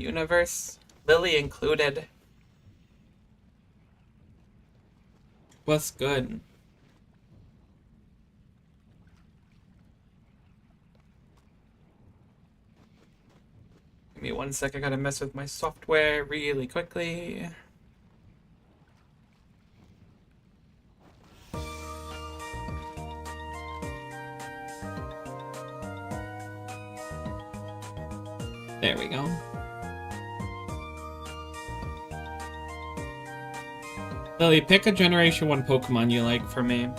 universe, Lily included. What's good? Give me 1 sec, I gotta mess with my software really quickly. There we go. Lily, pick a Generation 1 Pokemon you like for me.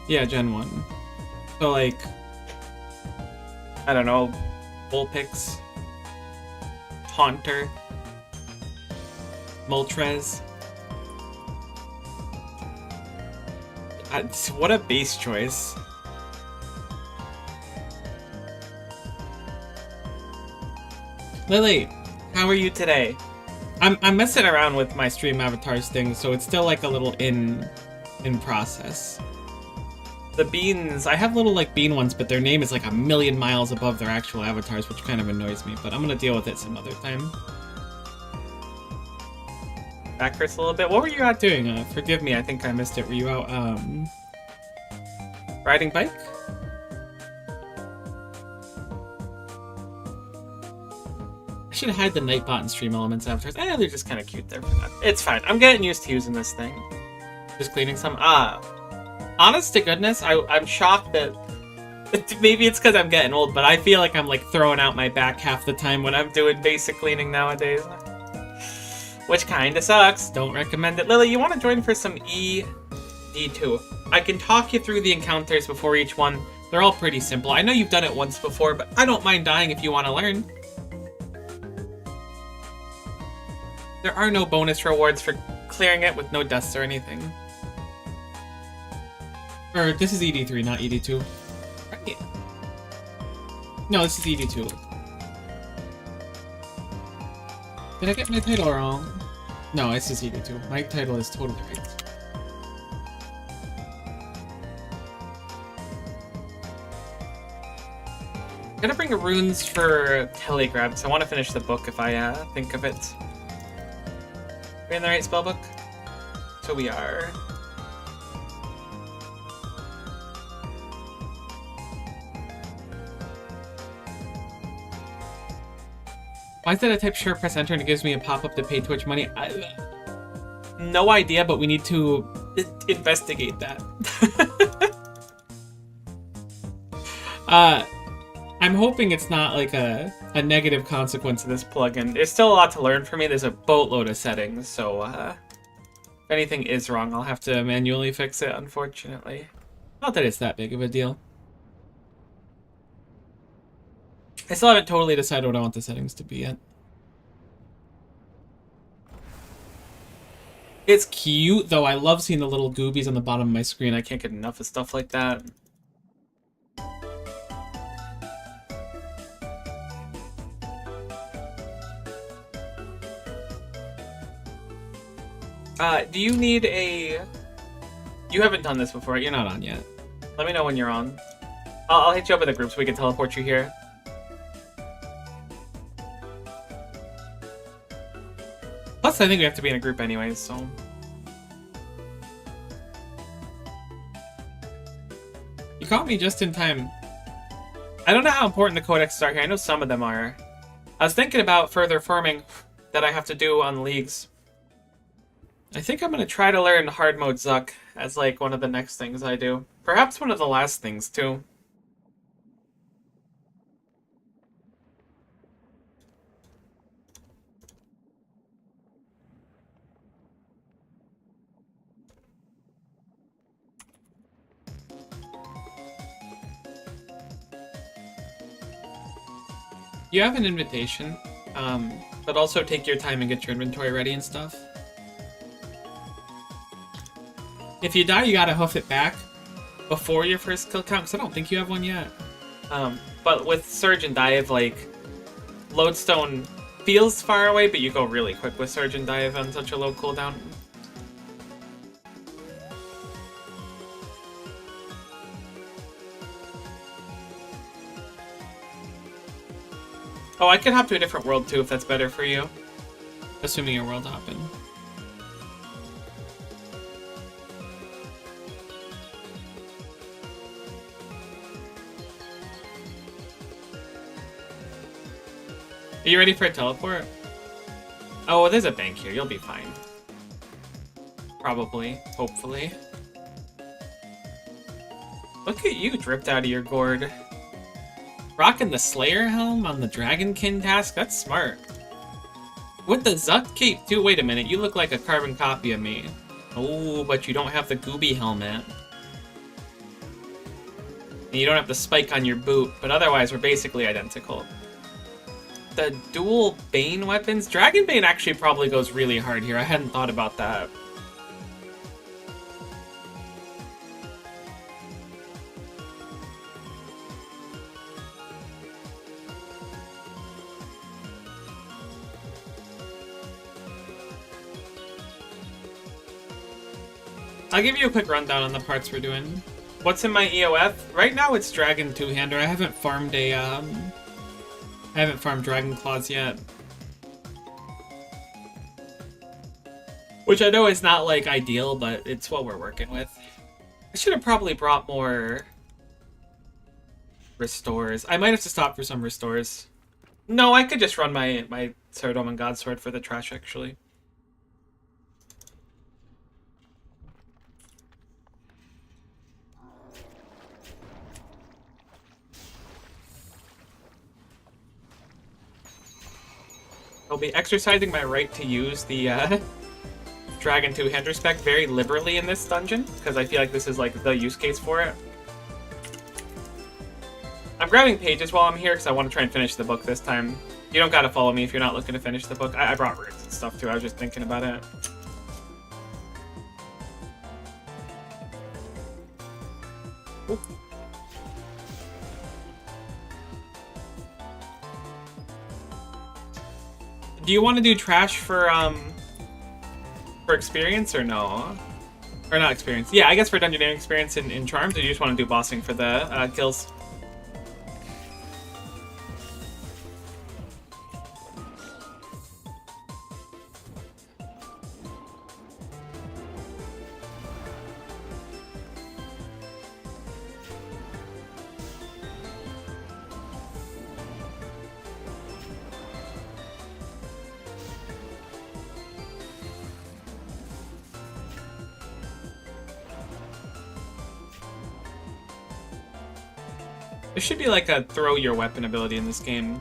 Yeah, Gen 1. So, like, I don't know, Vulpix, Haunter, Moltres. What a base choice. Lily, how are you today? I'm messing around with my stream avatars thing, so it's still like a little in process. The beans, I have little like bean ones, but their name is like a million miles above their actual avatars, which kind of annoys me, but I'm gonna deal with it some other time. Back hurts a little bit. What were you out doing? Forgive me, I think I missed it. Were you out, riding bike? I should hide the Nightbot and Stream Elements avatars. They're just kind of cute there for that. It's fine. I'm getting used to using this thing. Just cleaning some. Honest to goodness, I'm shocked that... Maybe it's because I'm getting old, but I feel like I'm like throwing out my back half the time when I'm doing basic cleaning nowadays. Which kinda sucks. Don't recommend it. Lily, you want to join for some ED2? I can talk you through the encounters before each one. They're all pretty simple. I know you've done it once before, but I don't mind dying if you want to learn. There are no bonus rewards for clearing it with no deaths or anything. Or, this is ED3, not ED2. Right. No, this is ED2. Did I get my title wrong? No, this is ED2. My title is totally right. I'm gonna bring runes for Telegrab, because I want to finish the book if I think of it. Are we in the right spellbook? So we are. Why is that I type sure, press enter, and it gives me a pop-up to pay Twitch money? No idea, but we need to investigate that. I'm hoping it's not like a negative consequence of this plugin. There's still a lot to learn for me. There's a boatload of settings, so if anything is wrong, I'll have to manually fix it, unfortunately. Not that it's that big of a deal. I still haven't totally decided what I want the settings to be yet. It's cute, though. I love seeing the little goobies on the bottom of my screen. I can't get enough of stuff like that. Do you need a... You haven't done this before. You're not on yet. Let me know when you're on. I'll hit you up in the group so we can teleport you here. Plus, I think we have to be in a group anyways, so... You caught me just in time. I don't know how important the Codex are here. I know some of them are. I was thinking about further farming that I have to do on leagues. I think I'm going to try to learn hard mode Zuck as like one of the next things I do. Perhaps one of the last things, too. You have an invitation, but also take your time and get your inventory ready and stuff. If you die, you gotta hoof it back before your first kill count, because I don't think you have one yet. But with Surge and Dive, like, Lodestone feels far away, but you go really quick with Surge and Dive on such a low cooldown. Oh, I could hop to a different world too if that's better for you. Assuming you're world hopping. Are you ready for a teleport? Oh, there's a bank here. You'll be fine. Probably. Hopefully. Look at you dripped out of your gourd. Rocking the Slayer helm on the Dragonkin task? That's smart. With the Zut cape too? Wait a minute, you look like a carbon copy of me. Oh, but you don't have the Gooby helmet. And you don't have the spike on your boot, but otherwise we're basically identical. The dual Bane weapons? Dragon Bane actually probably goes really hard here. I hadn't thought about that. I'll give you a quick rundown on the parts we're doing. What's in my EOF? Right now it's Dragon Two-Hander. I haven't farmed Dragon Claws yet. Which I know is not, like, ideal, but it's what we're working with. I should have probably brought more restores. I might have to stop for some restores. No, I could just run my Saradomin Godsword for the trash, actually. I'll be exercising my right to use the Dragon Two-Hander spec very liberally in this dungeon, because I feel like this is like the use case for it. I'm grabbing pages while I'm here because I want to try and finish the book this time. You don't gotta follow me if you're not looking to finish the book. I brought runes and stuff too, I was just thinking about it. Ooh. Do you want to do trash for experience or no? Or not experience? Yeah, I guess for dungeoneering experience in Charms, or do you just want to do bossing for the kills? There should be like a throw your weapon ability in this game.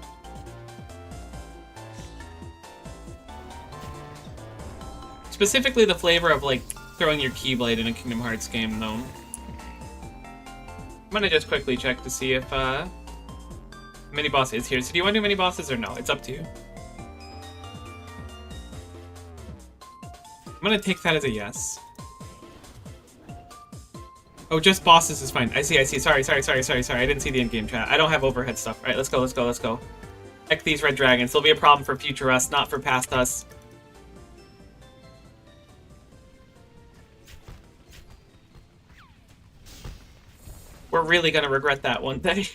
Specifically the flavor of like throwing your Keyblade in a Kingdom Hearts game though. I'm gonna just quickly check to see if mini boss is here. So do you want to do mini bosses or no? It's up to you. I'm gonna take that as a yes. Oh, just bosses is fine. I see. Sorry. I didn't see the in-game chat. I don't have overhead stuff. All right, let's go. Heck these red dragons. They'll be a problem for future us, not for past us. We're really gonna regret that one day.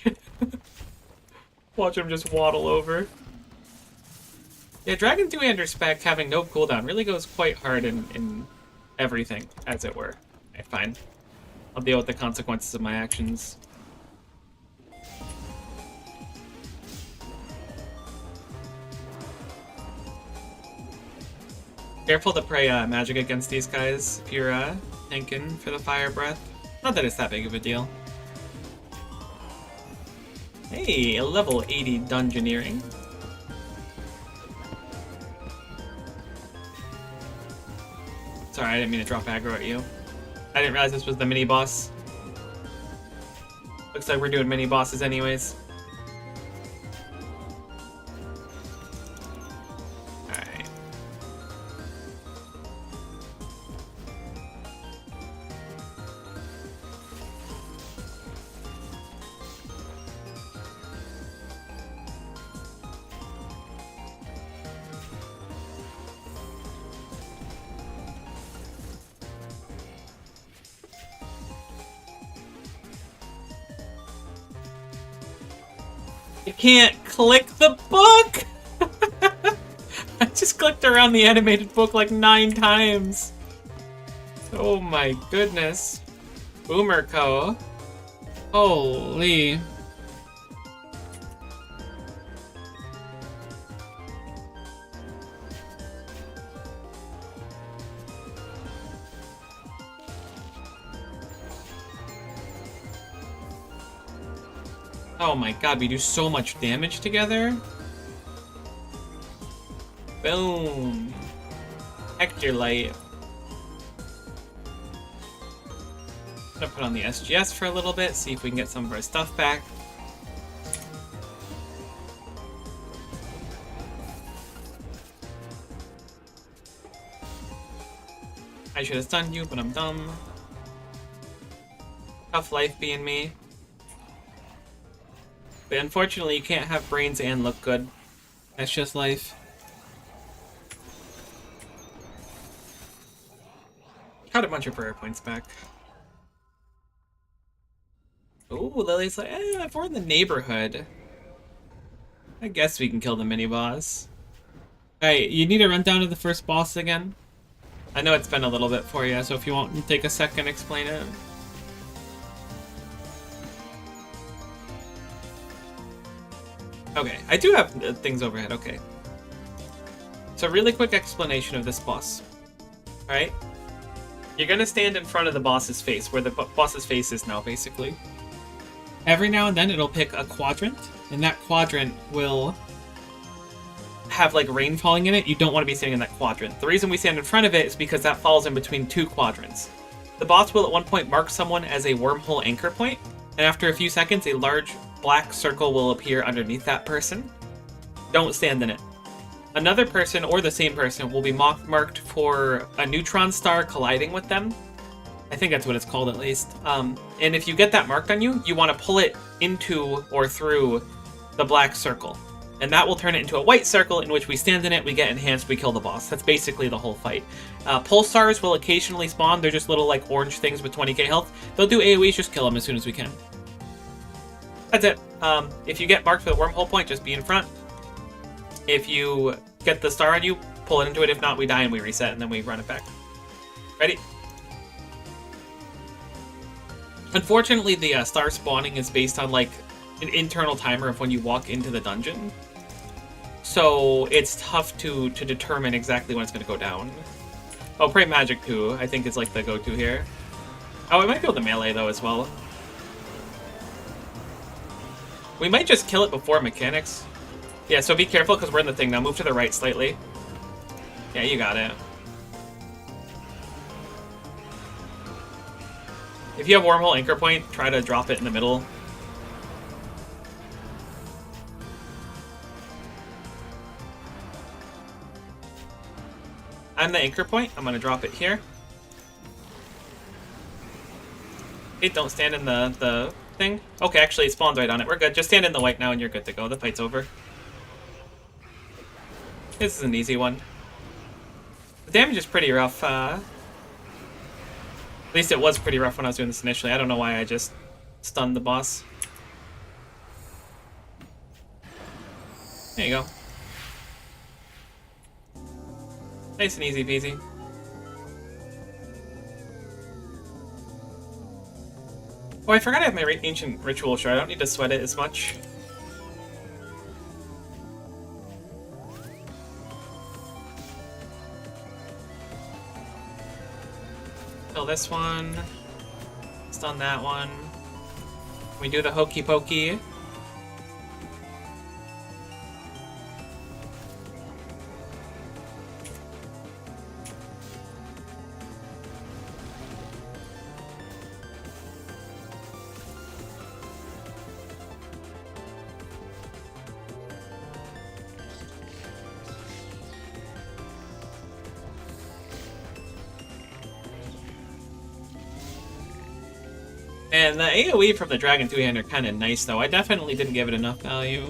Watch him just waddle over. Yeah, Dragon Two-Hander spec having no cooldown really goes quite hard in everything, as it were. Okay, fine. I'll deal with the consequences of my actions. Careful to pray magic against these guys if you're tanking for the fire breath. Not that it's that big of a deal. Hey, level 80 dungeoneering. Sorry, I didn't mean to drop aggro at you. I didn't realize this was the mini boss. Looks like we're doing mini bosses anyways. Alright. I can't click the book! I just clicked around the animated book like 9 times. Oh my goodness. Boomer Co. Holy. Oh my god, we do so much damage together. Boom. Hector Light. I'm gonna put on the SGS for a little bit, see if we can get some of our stuff back. I should have stunned you, but I'm dumb. Tough life being me. But unfortunately, you can't have brains and look good. That's just life. Got a bunch of prayer points back. Ooh, Lily's like, if we're in the neighborhood, I guess we can kill the mini-boss. Alright, you need to run down to the first boss again. I know it's been a little bit for you, so if you want to take a second, explain it. Okay, I do have things overhead, okay. So really quick explanation of this boss. Alright? You're gonna stand in front of the boss's face, where the boss's face is now, basically. Every now and then it'll pick a quadrant, and that quadrant will have like rain falling in it. You don't want to be standing in that quadrant. The reason we stand in front of it is because that falls in between 2 quadrants. The boss will at one point mark someone as a wormhole anchor point, and after a few seconds a large black circle will appear underneath that person. Don't stand in it. Another person, or the same person, will be marked for a neutron star colliding with them. I think that's what it's called, at least. And if you get that marked on you, you want to pull it into or through the black circle. And that will turn it into a white circle in which we stand in it, we get enhanced, we kill the boss. That's basically the whole fight. Pulsars will occasionally spawn. They're just little like orange things with 20k health. They'll do AoEs, just kill them as soon as we can. That's it. If you get marked for the wormhole point, just be in front. If you get the star on you, pull it into it. If not, we die and we reset, and then we run it back. Ready? Unfortunately, the star spawning is based on like an internal timer of when you walk into the dungeon. So it's tough to determine exactly when it's going to go down. Oh, Pray Magic too, I think is like the go-to here. Oh, I might be able to melee though as well. We might just kill it before mechanics. Yeah, so be careful because we're in the thing now. Move to the right slightly. Yeah, you got it. If you have wormhole anchor point, try to drop it in the middle. I'm the anchor point. I'm going to drop it here. Okay, don't stand in the thing. Okay, actually it spawns right on it. We're good. Just stand in the white now and you're good to go. The fight's over. This is an easy one. The damage is pretty rough. At least it was pretty rough when I was doing this initially. I don't know why I just stunned the boss. There you go. Nice and easy peasy. Oh, I forgot I have my ancient ritual shard. I don't need to sweat it as much. Kill this one. Stun that one. We do the hokey pokey. And the AoE from the Dragon 2-hand are kind of nice, though. I definitely didn't give it enough value.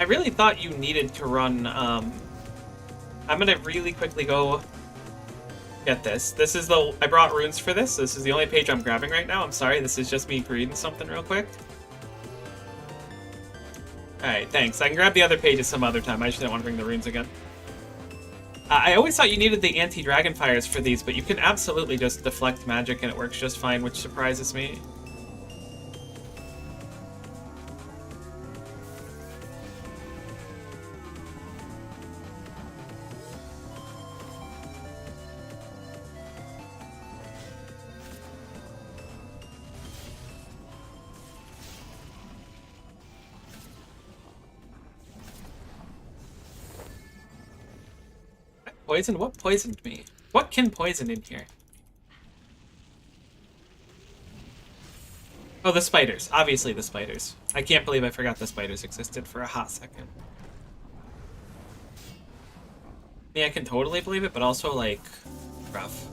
I really thought you needed to run, I'm gonna really quickly go get this. This is I brought runes for this. This is the only page I'm grabbing right now. I'm sorry, this is just me reading something real quick. Alright, thanks. I can grab the other pages some other time. I just didn't want to bring the runes again. I always thought you needed the anti-dragon fires for these, but you can absolutely just deflect magic and it works just fine, which surprises me. Poison? What poisoned me? What can poison in here? Oh, the spiders. Obviously the spiders. I can't believe I forgot the spiders existed for a hot second. Yeah, I can totally believe it, but also, like, rough.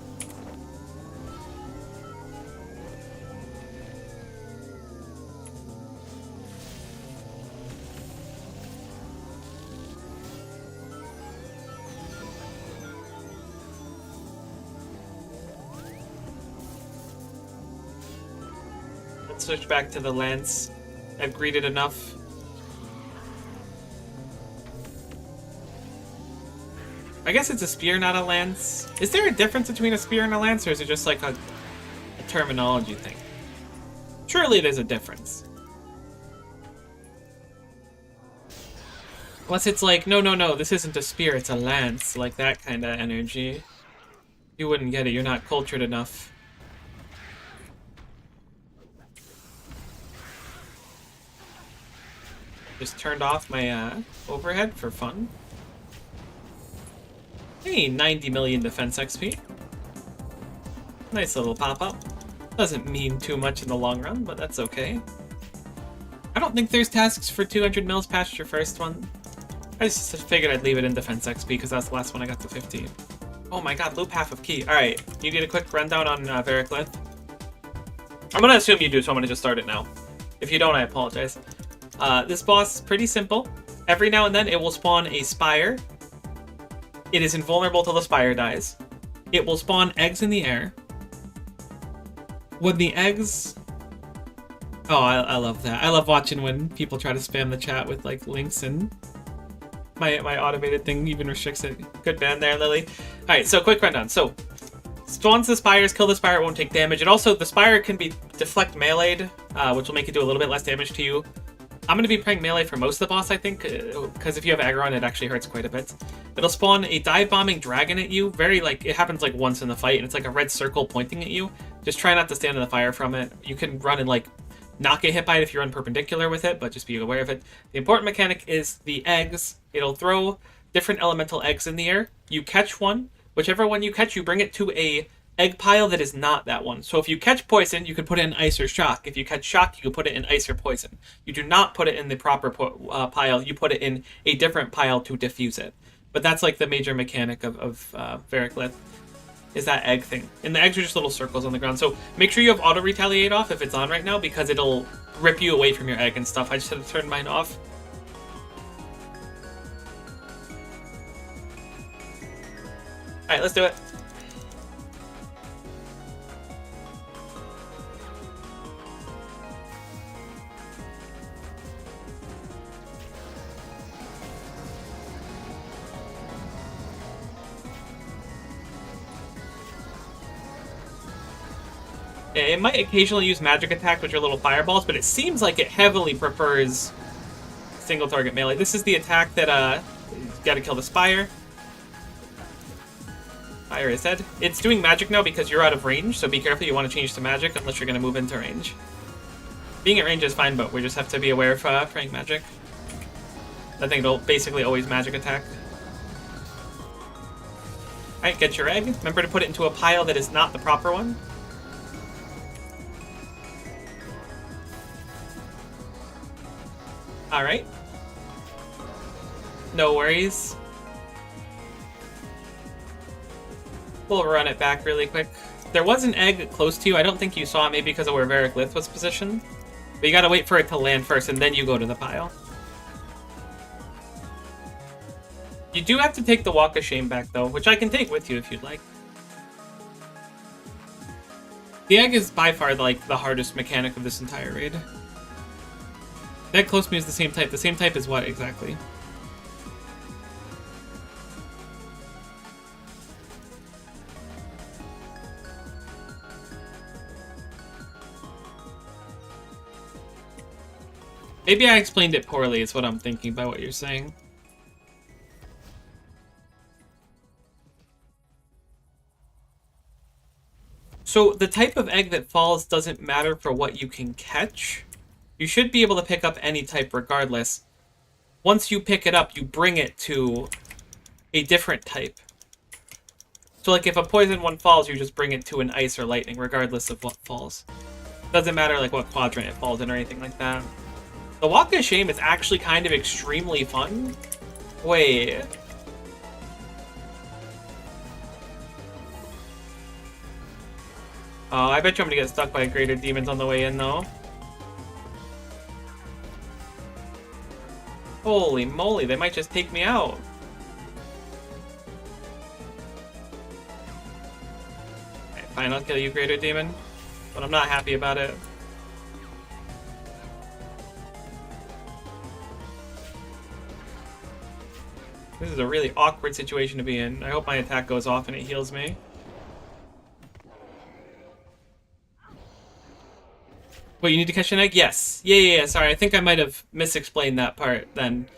Switch back to the lance. I've greeted enough. I guess it's a spear, not a lance. Is there a difference between a spear and a lance, or is it just like a terminology thing? Surely there's a difference. Unless it's like, no, this isn't a spear, it's a lance. Like that kind of energy. You wouldn't get it, you're not cultured enough. Just turned off my overhead for fun. Hey, 90 million defense XP. Nice little pop-up. Doesn't mean too much in the long run, but that's okay. I don't think there's tasks for 200 mils past your first one. I just figured I'd leave it in defense XP because that's the last one I got to 15. Oh my god, loop half of key. Alright, you need a quick rundown on Variclith? I'm gonna assume you do, so I'm gonna just start it now. If you don't, I apologize. This boss is pretty simple. Every now and then it will spawn a spire. It is invulnerable till the spire dies. It will spawn eggs in the air. When the eggs... Oh, I love that. I love watching when people try to spam the chat with like links, and my automated thing even restricts it. Good ban there, Lily. Alright, so quick rundown. So, spawns the spires, kill the spire, it won't take damage. And also, the spire can be deflect melee'd, which will make it do a little bit less damage to you. I'm going to be praying melee for most of the boss, I think, because if you have aggro on it actually hurts quite a bit. It'll spawn a dive-bombing dragon at you. It happens like once in the fight, and it's like a red circle pointing at you. Just try not to stand in the fire from it. You can run and like not get hit by it if you run perpendicular with it, but just be aware of it. The important mechanic is the eggs. It'll throw different elemental eggs in the air. You catch one. Whichever one you catch, you bring it to a egg pile that is not that one. So if you catch poison, you can put it in ice or shock. If you catch shock, you can put it in ice or poison. You do not put it in the proper pile. You put it in a different pile to diffuse it. But that's like the major mechanic of Variclith, is that egg thing. And the eggs are just little circles on the ground. So make sure you have auto retaliate off if it's on right now, because it'll rip you away from your egg and stuff. I just had to turn mine off. Alright, let's do it. It might occasionally use magic attack, which are little fireballs, but it seems like it heavily prefers single target melee. This is the attack that, you gotta kill the spire. Fire is dead. It's doing magic now because you're out of range, so be careful, you want to change to magic unless you're gonna move into range. Being at range is fine, but we just have to be aware of praying magic. I think it'll basically always magic attack. Alright, get your egg. Remember to put it into a pile that is not the proper one. Alright. No worries. We'll run it back really quick. There was an egg close to you. I don't think you saw it, maybe because of where Variclith was positioned. But you gotta wait for it to land first, and then you go to the pile. You do have to take the Walk of Shame back, though, which I can take with you if you'd like. The egg is by far, like, the hardest mechanic of this entire raid. That close to me is the same type. The same type as what, exactly? Maybe I explained it poorly, is what I'm thinking by what you're saying. So the type of egg that falls doesn't matter for what you can catch. You should be able to pick up any type regardless. Once you pick it up, you bring it to a different type. So like if a poison one falls, you just bring it to an ice or lightning regardless of what falls. Doesn't matter like what quadrant it falls in or anything like that. The Walk of Shame is actually kind of extremely fun. Wait. Oh, I bet you I'm gonna get stuck by greater demons on the way in, though. Holy moly, they might just take me out. Okay, fine, I'll kill you, greater demon. But I'm not happy about it. This is a really awkward situation to be in. I hope my attack goes off and it heals me. Wait, you need to catch an egg? Yes. Yeah. Sorry, I think I might have misexplained that part then.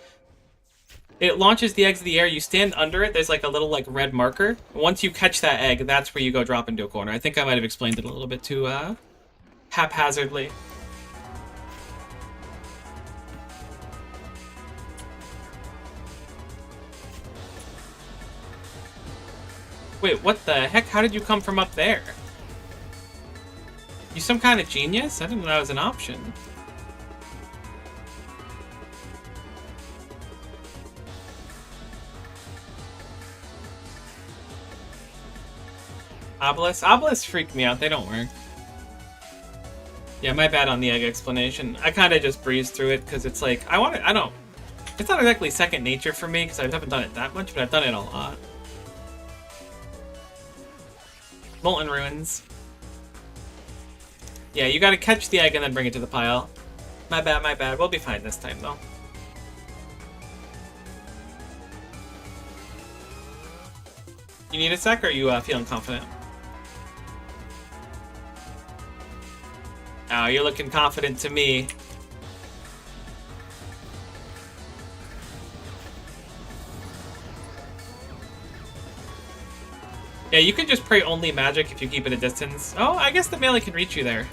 It launches the eggs in the air. You stand under it. There's like a little like red marker. Once you catch that egg, that's where you go drop into a corner. I think I might have explained it a little bit too haphazardly. Wait, what the heck? How did you come from up there? You some kind of genius? I didn't know that was an option. Obelisks? Obelisks freak me out. They don't work. Yeah, my bad on the egg explanation. I kind of just breezed through it because it's like, I don't... It's not exactly second nature for me because I haven't done it that much, but I've done it a lot. Molten Ruins. Yeah, you gotta catch the egg and then bring it to the pile. My bad. We'll be fine this time, though. You need a sec, or are you feeling confident? Oh, you're looking confident to me. Yeah, you can just pray only magic if you keep it a distance. Oh, I guess the melee can reach you there.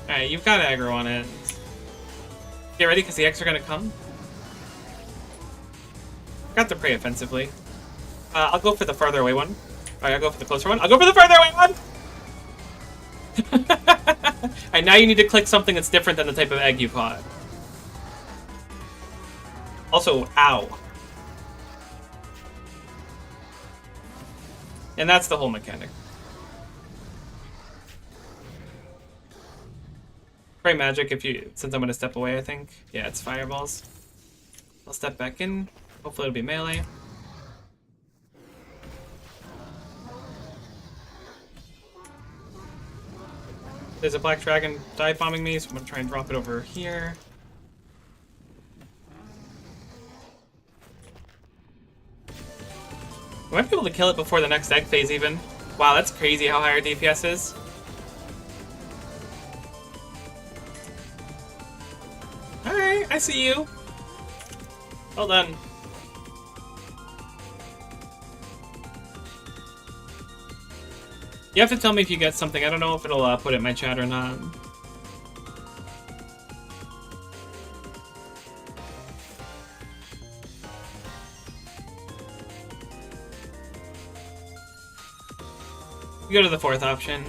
Alright, you've got aggro on it. Get ready, because the X are going to come. Got to pray offensively. I'll go for the farther away one. Alright, I'll go for the closer one. I'll go for the farther away one! Alright, now you need to click something that's different than the type of egg you caught. Also, ow. And that's the whole mechanic. Pray magic if you, since I'm going to step away, I think. Yeah, it's fireballs. I'll step back in. Hopefully it'll be melee. There's a black dragon dive bombing me, so I'm going to try and drop it over here. We might be able to kill it before the next egg phase even. Wow, that's crazy how high our DPS is. Alright, I see you. Well done. You have to tell me if you get something. I don't know if it'll put it in my chat or not. You go to the fourth option.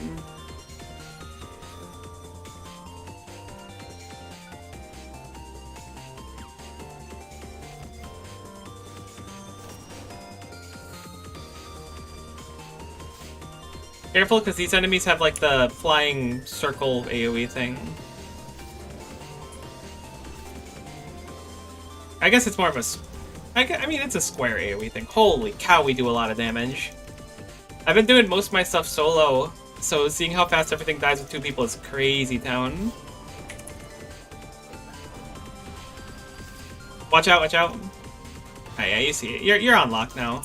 Careful, because these enemies have like the flying circle AoE thing. I guess it's more of a... I mean, it's a square AoE thing. Holy cow, we do a lot of damage. I've been doing most of my stuff solo, so seeing how fast everything dies with 2 people is crazy town. Watch out, watch out. Oh, yeah, you see it. You're on lock now.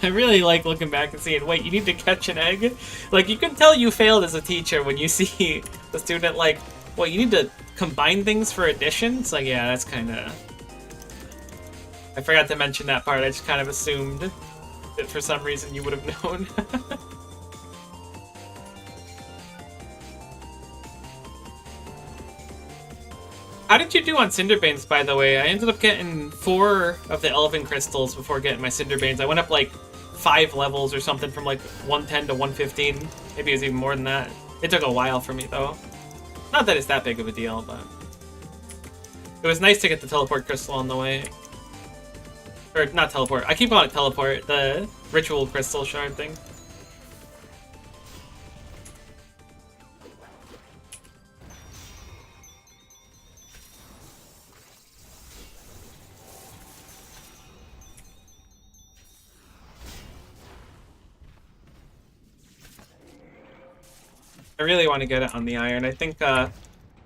I really like looking back and seeing, wait, you need to catch an egg? Like, you can tell you failed as a teacher when you see the student like, well, you need to combine things for addition? It's like, yeah, that's kind of... I forgot to mention that part. I just kind of assumed that for some reason you would have known. How did you do on Cinderbanes, by the way? I ended up getting 4 of the Elven Crystals before getting my Cinderbanes. I went up like 5 levels or something from like 110 to 115. Maybe it was even more than that. It took a while for me, though. Not that it's that big of a deal, but... It was nice to get the Teleport Crystal on the way. Or, not Teleport. I keep calling it Teleport. The Ritual Crystal Shard thing. I really want to get it on the Iron. I think when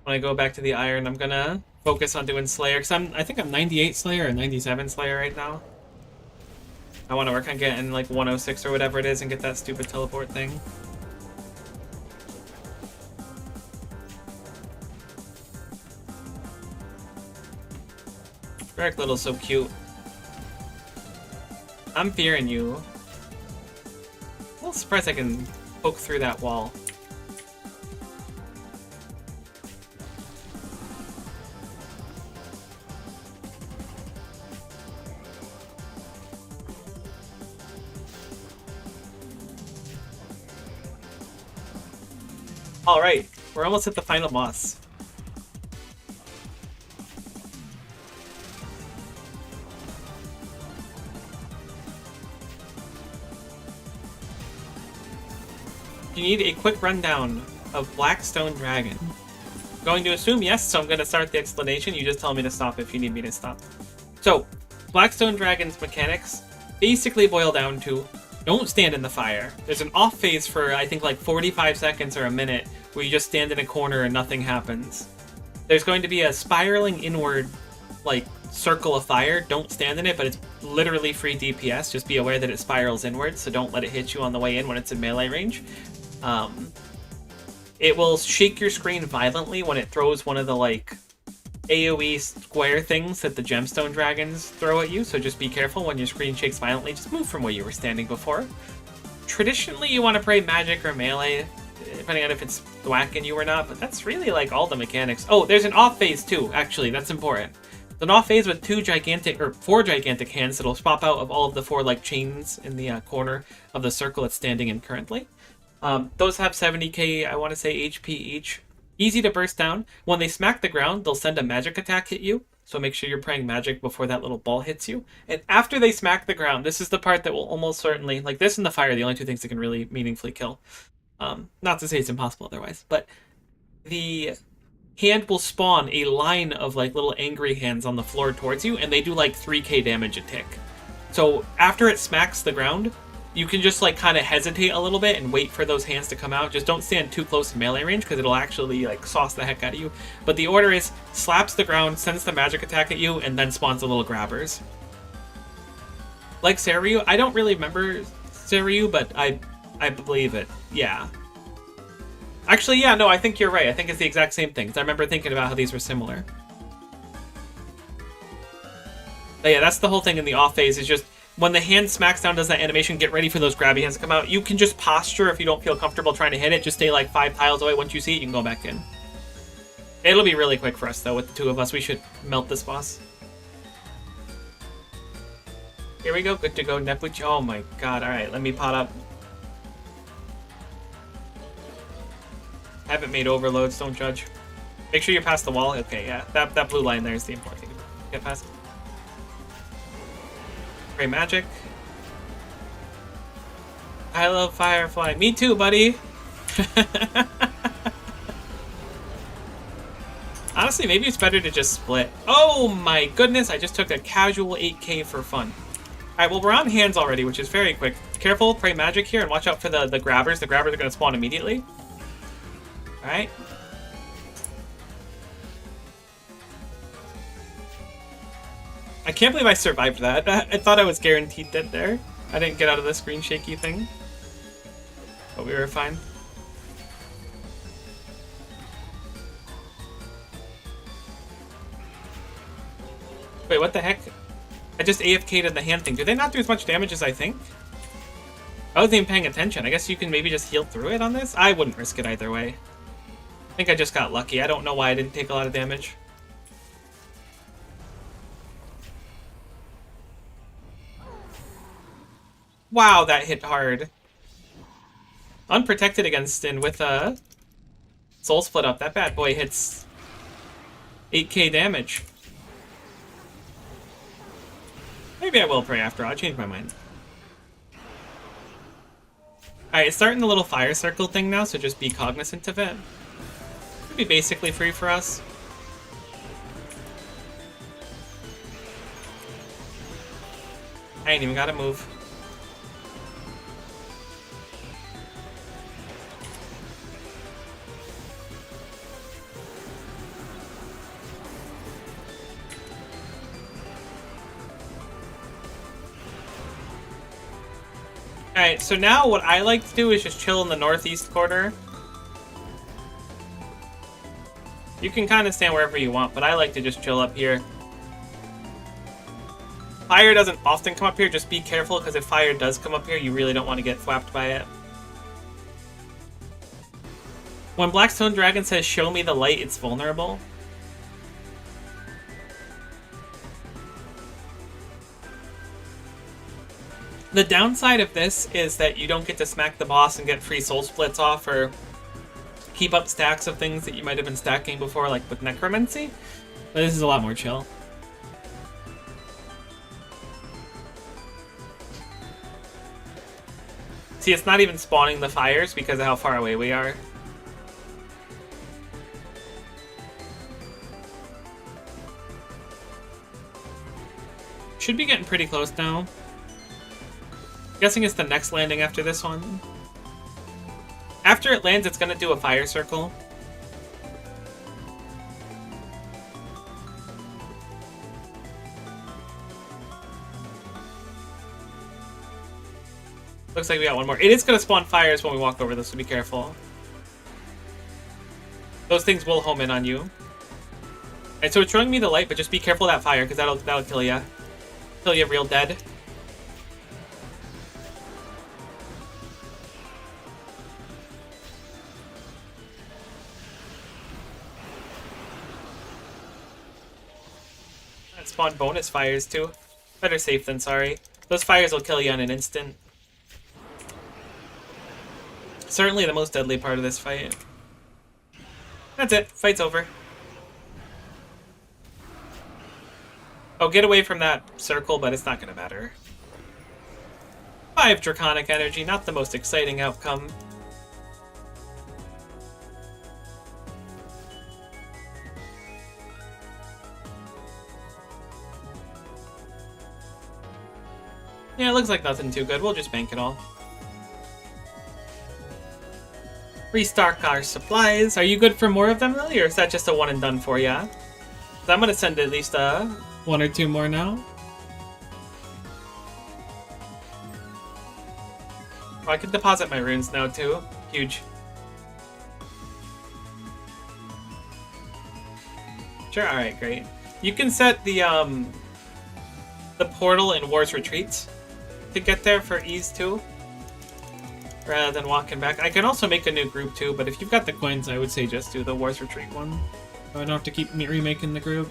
I go back to the Iron, I'm gonna focus on doing Slayer, because I think I'm 98 Slayer or 97 Slayer right now. I want to work on getting like 106 or whatever it is and get that stupid teleport thing. Eric Little's so cute. I'm fearing you. A little surprised I can poke through that wall. Alright, we're almost at the final boss. You need a quick rundown of Blackstone Dragon. Going to assume yes, so I'm going to start the explanation. You just tell me to stop if you need me to stop. So, Blackstone Dragon's mechanics basically boil down to don't stand in the fire. There's an off phase for, I think, like 45 seconds or a minute where you just stand in a corner and nothing happens. There's going to be a spiraling inward, like, circle of fire. Don't stand in it, but it's literally free DPS. Just be aware that it spirals inward, so don't let it hit you on the way in when it's in melee range. It will shake your screen violently when it throws one of the, like, AoE square things that the gemstone dragons throw at you, so just be careful when your screen shakes violently. Just move from where you were standing before. Traditionally, you want to play magic or melee, depending on if it's whacking you or not, but that's really like all the mechanics. Oh, there's an off phase too, actually, that's important. An off phase with 4 gigantic hands that'll pop out of all of the 4 like chains in the corner of the circle it's standing in currently. Those have 70k, I want to say, HP each. Easy to burst down. When they smack the ground, they'll send a magic attack at you, so make sure you're praying magic before that little ball hits you. And after they smack the ground, this is the part that will almost certainly, like this and the fire, the only 2 things that can really meaningfully kill. Not to say it's impossible otherwise, but the hand will spawn a line of like little angry hands on the floor towards you, and they do like 3k damage a tick. So after it smacks the ground, you can just like kind of hesitate a little bit and wait for those hands to come out. Just don't stand too close to melee range because it'll actually like sauce the heck out of you. But the order is slaps the ground, sends the magic attack at you, and then spawns the little grabbers. Like Seiryu, I don't really remember Seiryu, but I believe it. Yeah. Actually, yeah, no, I think you're right. I think it's the exact same thing. I remember thinking about how these were similar. But yeah, that's the whole thing in the off phase, is just when the hand smacks down, does that animation, get ready for those grabby hands to come out. You can just posture if you don't feel comfortable trying to hit it. Just stay like 5 tiles away. Once you see it, you can go back in. It'll be really quick for us, though, with the 2 of us. We should melt this boss. Here we go. Good to go. Nepuch. Oh my god. Alright, let me pot up. Haven't made overloads. Don't judge. Make sure you're past the wall. Okay, yeah. That blue line there is the important thing to get past. Pray magic. I love Firefly. Me too, buddy. Honestly, maybe it's better to just split. Oh my goodness, I just took a casual 8k for fun. Alright, well, we're on hands already, which is very quick. Careful, pray magic here, and watch out for the grabbers. The grabbers are going to spawn immediately. Alright. I can't believe I survived that. I thought I was guaranteed dead there. I didn't get out of the screen shaky thing. But we were fine. Wait, what the heck? I just AFK'd in the hand thing. Do they not do as much damage as I think? I wasn't even paying attention. I guess you can maybe just heal through it on this? I wouldn't risk it either way. I think I just got lucky. I don't know why I didn't take a lot of damage. Wow, that hit hard. Unprotected against and with a soul split up. That bad boy hits 8k damage. Maybe I will pray after all. I changed my mind. Alright, it's starting the little fire circle thing now, so just be cognizant of it. Should be basically free for us. I ain't even gotta move. Alright, so now what I like to do is just chill in the northeast corner. You can kind of stand wherever you want, but I like to just chill up here. Fire doesn't often come up here, just be careful, because if fire does come up here, you really don't want to get flapped by it. When Blackstone Dragon says, "Show me the light," it's vulnerable. The downside of this is that you don't get to smack the boss and get free soul splits off or keep up stacks of things that you might have been stacking before, like with Necromancy. But this is a lot more chill. See, it's not even spawning the fires because of how far away we are. Should be getting pretty close now. Guessing it's the next landing after this one. After it lands, it's gonna do a fire circle. Looks like we got one more. It is gonna spawn fires when we walk over this, so be careful. Those things will home in on you. And so it's showing me the light, but just be careful of that fire, because that'll kill you. Kill you real dead. Spawn bonus fires too. Better safe than sorry. Those fires will kill you in an instant. Certainly the most deadly part of this fight. That's it. Fight's over. Oh, get away from that circle, but it's not gonna matter. 5 Draconic Energy, not the most exciting outcome. Yeah, it looks like nothing too good. We'll just bank it all. Restock our supplies. Are you good for more of them, Lily, or is that just a one and done for ya? So I'm gonna send at least 1 or 2 more now. Oh, I can deposit my runes now too. Huge. Sure. All right. Great. You can set the portal in War's Retreat to get there for ease too, rather than walking back. I can also make a new group too, but if you've got the coins, I would say just do the War's Retreat one. So I don't have to keep remaking the group.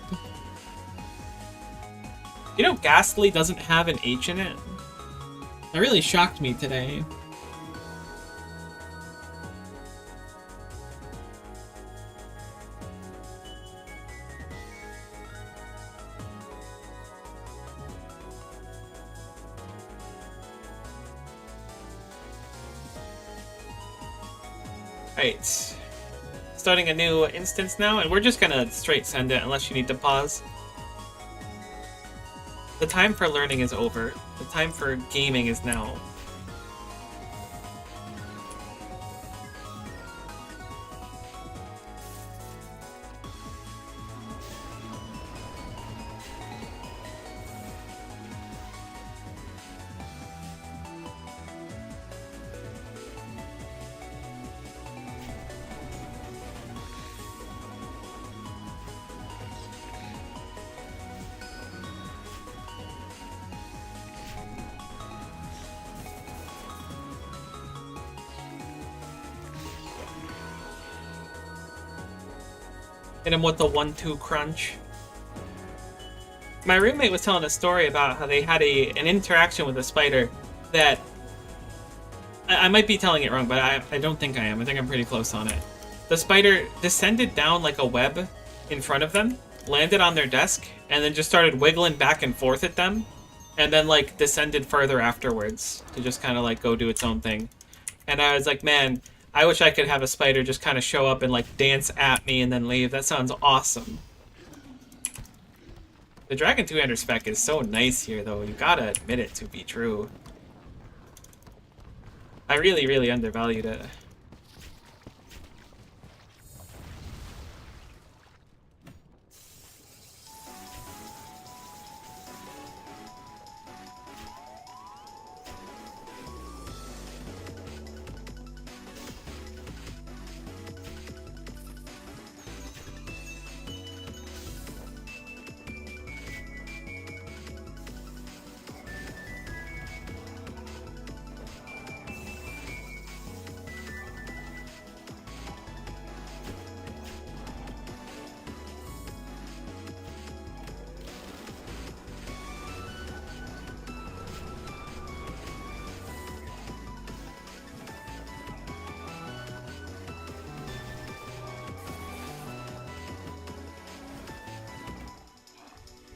You know, Ghastly doesn't have an H in it. That really shocked me today. Right. Starting a new instance now, and we're just gonna straight send it unless you need to pause. The time for learning is over. The time for gaming is now. Hit him with the 1-2 crunch. My roommate was telling a story about how they had an interaction with a spider that... I might be telling it wrong, but I don't think I am. I think I'm pretty close on it. The spider descended down like a web in front of them, landed on their desk, and then just started wiggling back and forth at them, and then, like, descended further afterwards to just kind of, like, go do its own thing. And I was like, man... I wish I could have a spider just kind of show up and, like, dance at me and then leave. That sounds awesome. The Dragon 2-hander spec is so nice here, though. You gotta admit it to be true. I really, really undervalued it.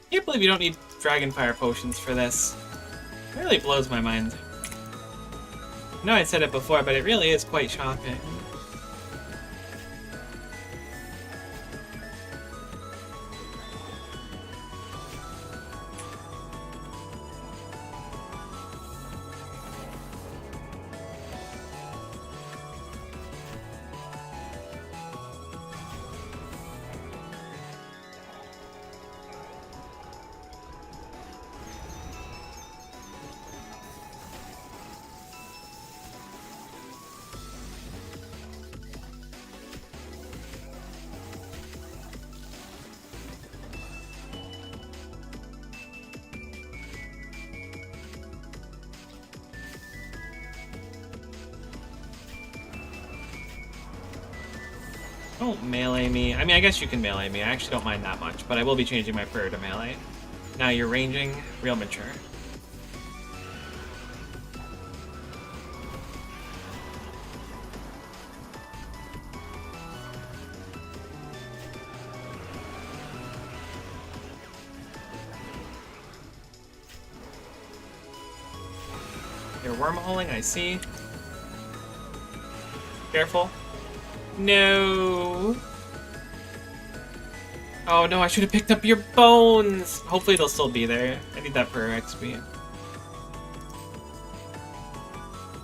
I can't believe you don't need Dragonfire potions for this. It really blows my mind. I know I said it before, but it really is quite shocking. Don't melee me. I mean, I guess you can melee me. I actually don't mind that much, but I will be changing my prayer to melee. Now you're ranging, real mature. You're wormholing, I see. Careful. No. Oh no, I should have picked up your bones. Hopefully they'll still be there. I need that prayer XP.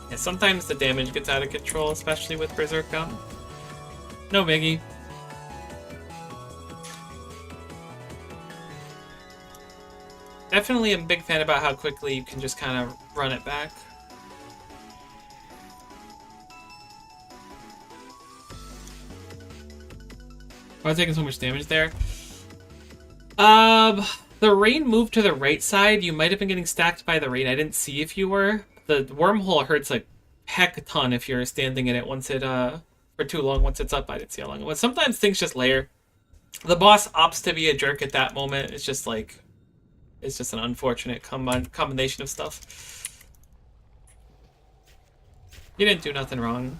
Yeah, sometimes the damage gets out of control, especially with Berserk Gum. No biggie. Definitely am a big fan about how quickly you can just kind of run it back. Why was I taking so much damage there? The rain moved to the right side. You might have been getting stacked by the rain. I didn't see if you were. The wormhole hurts a heck a ton if you're standing in it once it, for too long. Once it's up, I didn't see how long it was. Sometimes things just layer. The boss opts to be a jerk at that moment. It's just like, it's just an unfortunate combination of stuff. You didn't do nothing wrong.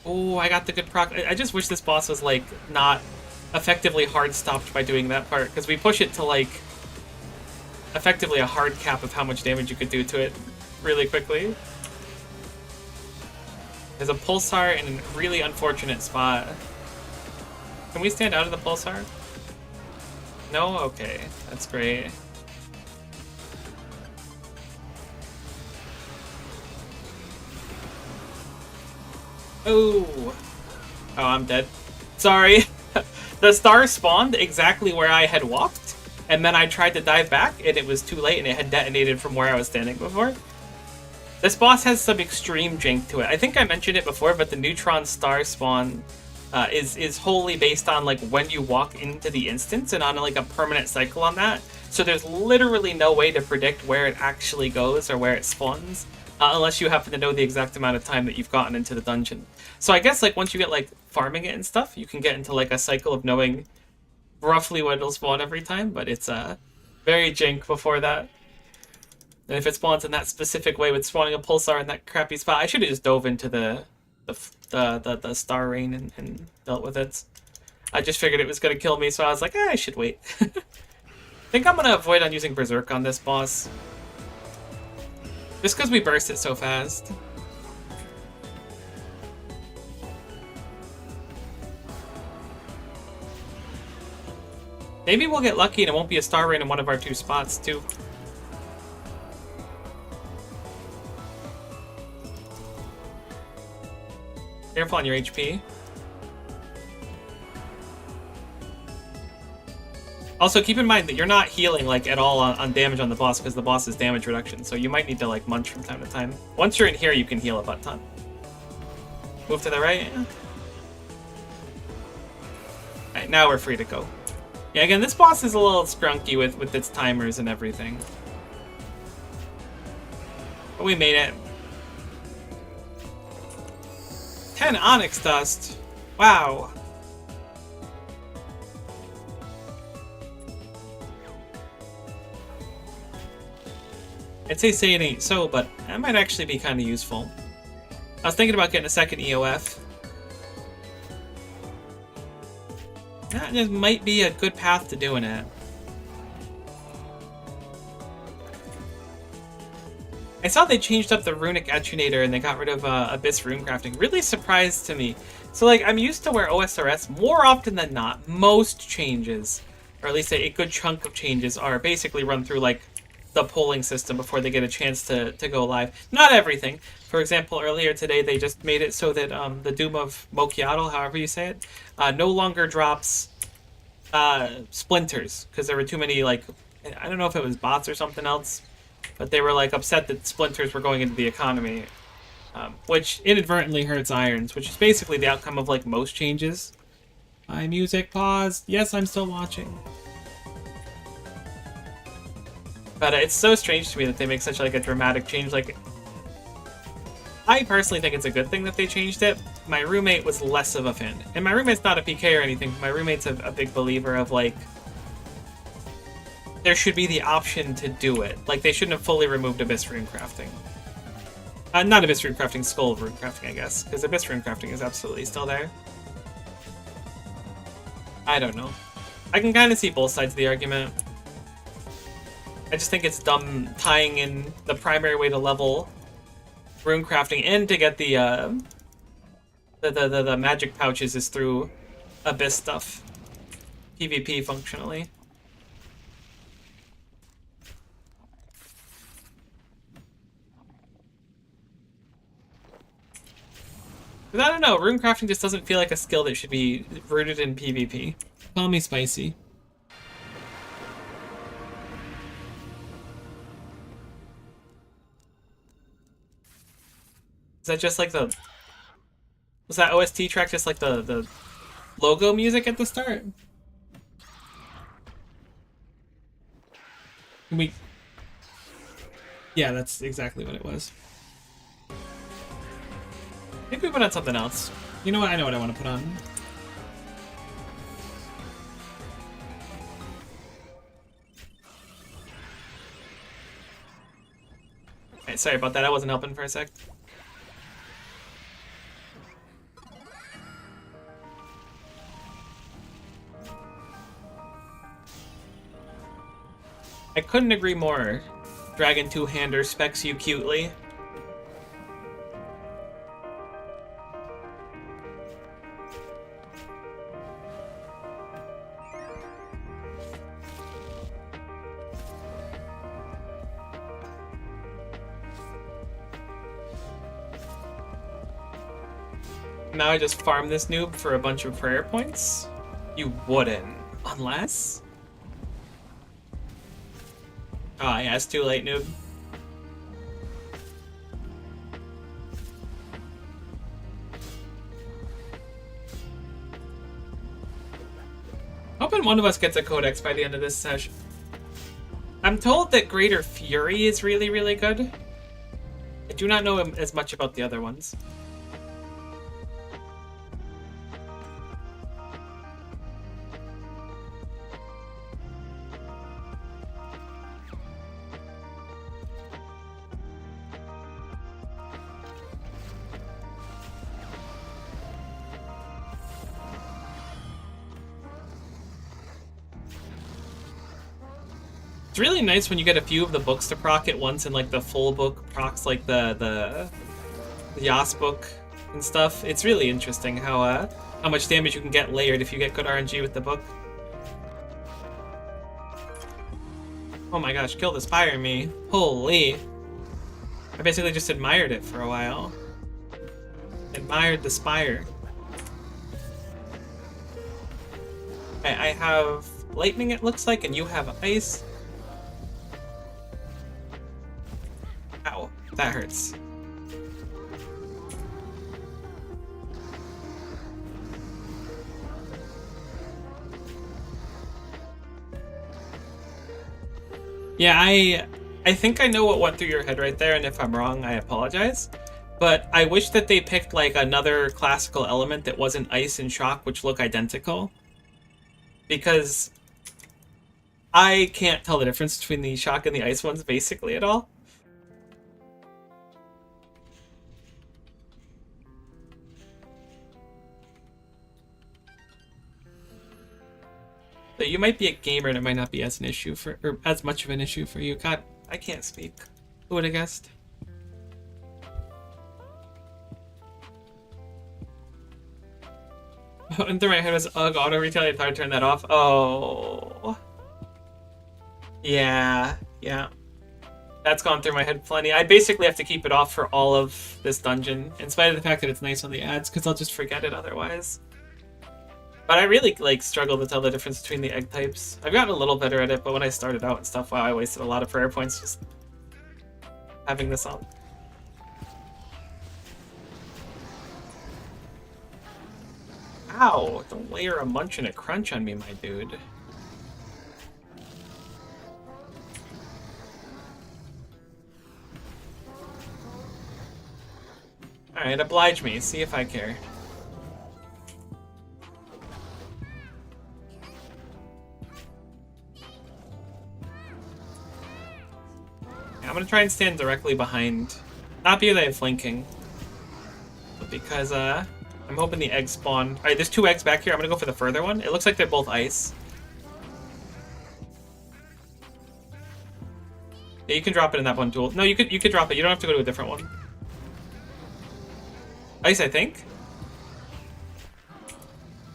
Oh, I got the good proc. I just wish this boss was, like, not effectively hard stopped by doing that part, because we push it to, like, effectively a hard cap of how much damage you could do to it really quickly. There's a pulsar in a really unfortunate spot. Can we stand out of the pulsar? No? Okay. That's great. Oh. Oh, I'm dead. Sorry. The star spawned exactly where I had walked, and then I tried to dive back, and it was too late, and it had detonated from where I was standing before. This boss has some extreme jank to it. I think I mentioned it before, but the neutron star spawn is wholly based on like when you walk into the instance and on like a permanent cycle on that. So there's literally no way to predict where it actually goes or where it spawns, unless you happen to know the exact amount of time that you've gotten into the dungeon. So I guess like once you get like farming it and stuff, you can get into like a cycle of knowing roughly when it'll spawn every time, but it's very jank before that. And if it spawns in that specific way with spawning a pulsar in that crappy spot, I should have just dove into the star rain and dealt with it. I just figured it was going to kill me, so I was like, I should wait. I think I'm going to avoid on using Berserk on this boss. Just because we burst it so fast. Maybe we'll get lucky and it won't be a star rain in one of our 2 spots, too. Careful on your HP. Also, keep in mind that you're not healing like at all on damage on the boss because the boss is damage reduction, so you might need to like munch from time to time. Once you're in here, you can heal a butt ton. Move to the right. Alright, now we're free to go. Yeah, again, this boss is a little scrunky with its timers and everything. But we made it. 10 onyx dust. Wow. I'd say it ain't so, but that might actually be kind of useful. I was thinking about getting a second EOF. That just might be a good path to doing it. I saw they changed up the runic etchinator and they got rid of Abyss runecrafting. Really surprised to me. So like, I'm used to where OSRS, more often than not, most changes, or at least a good chunk of changes, are basically run through like the polling system before they get a chance to go live. Not everything. For example, earlier today they just made it so that the Doom of Mokiatl, however you say it, no longer drops splinters, because there were too many, like, I don't know if it was bots or something else, but they were like upset that splinters were going into the economy, which inadvertently hurts irons, which is basically the outcome of like most changes. My music paused. Yes, I'm still watching. But it's so strange to me that they make such like a dramatic change. Like, I personally think it's a good thing that they changed it. My roommate was less of a fan. And my roommate's not a PK or anything. My roommate's a big believer of like, there should be the option to do it. Like, they shouldn't have fully removed Abyss runecrafting. Not Abyss runecrafting, Skull runecrafting, I guess. Because Abyss runecrafting is absolutely still there. I don't know. I can kind of see both sides of the argument. I just think it's dumb tying in the primary way to level runecrafting and to get the magic pouches is through Abyss stuff. PvP functionally. Because I don't know, runecrafting just doesn't feel like a skill that should be rooted in PvP. Call me spicy. Is that just like the... Was that OST track just like the logo music at the start? Can we... Yeah, that's exactly what it was. Maybe we put on something else. You know what? I know what I want to put on. Okay, sorry about that. I wasn't helping for a sec. I couldn't agree more. Dragon Two-Hander specs you cutely. Now I just farm this noob for a bunch of prayer points? You wouldn't. Unless? Oh yeah, it's too late, noob. Hoping one of us gets a Codex by the end of this session. I'm told that Greater Fury is really, really good. I do not know as much about the other ones. It's really nice when you get a few of the books to proc at once, and like the full book procs like the Yas book and stuff. It's really interesting how much damage you can get layered if you get good RNG with the book. Oh my gosh, kill the spire me. Holy. I basically just admired it for a while. Admired the spire. Okay, I have lightning it looks like, and you have ice. Ow, that hurts. Yeah, I think I know what went through your head right there, and if I'm wrong, I apologize. But I wish that they picked like another classical element that wasn't ice and shock, which look identical. Because I can't tell the difference between the shock and the ice ones basically at all. So you might be a gamer and it might not be as an issue for, or as much of an issue for you. God, I can't speak. Who would have guessed? And through my head was, ugh, auto retaliate, I turn that off. Oh. Yeah, yeah. That's gone through my head plenty. I basically have to keep it off for all of this dungeon, in spite of the fact that it's nice on the ads, because I'll just forget it otherwise. But I really, like, struggle to tell the difference between the egg types. I've gotten a little better at it, but when I started out and stuff, wow, I wasted a lot of prayer points just having this on. Ow! Don't layer a munch and a crunch on me, my dude. Alright, oblige me. See if I care. I'm gonna try and stand directly behind. Not because I have flanking, but because I'm hoping the eggs spawn. Alright, there's 2 eggs back here. I'm gonna go for the further one. It looks like they're both ice. Yeah, you can drop it in that one tool. No, you could drop it. You don't have to go to a different one. Ice, I think.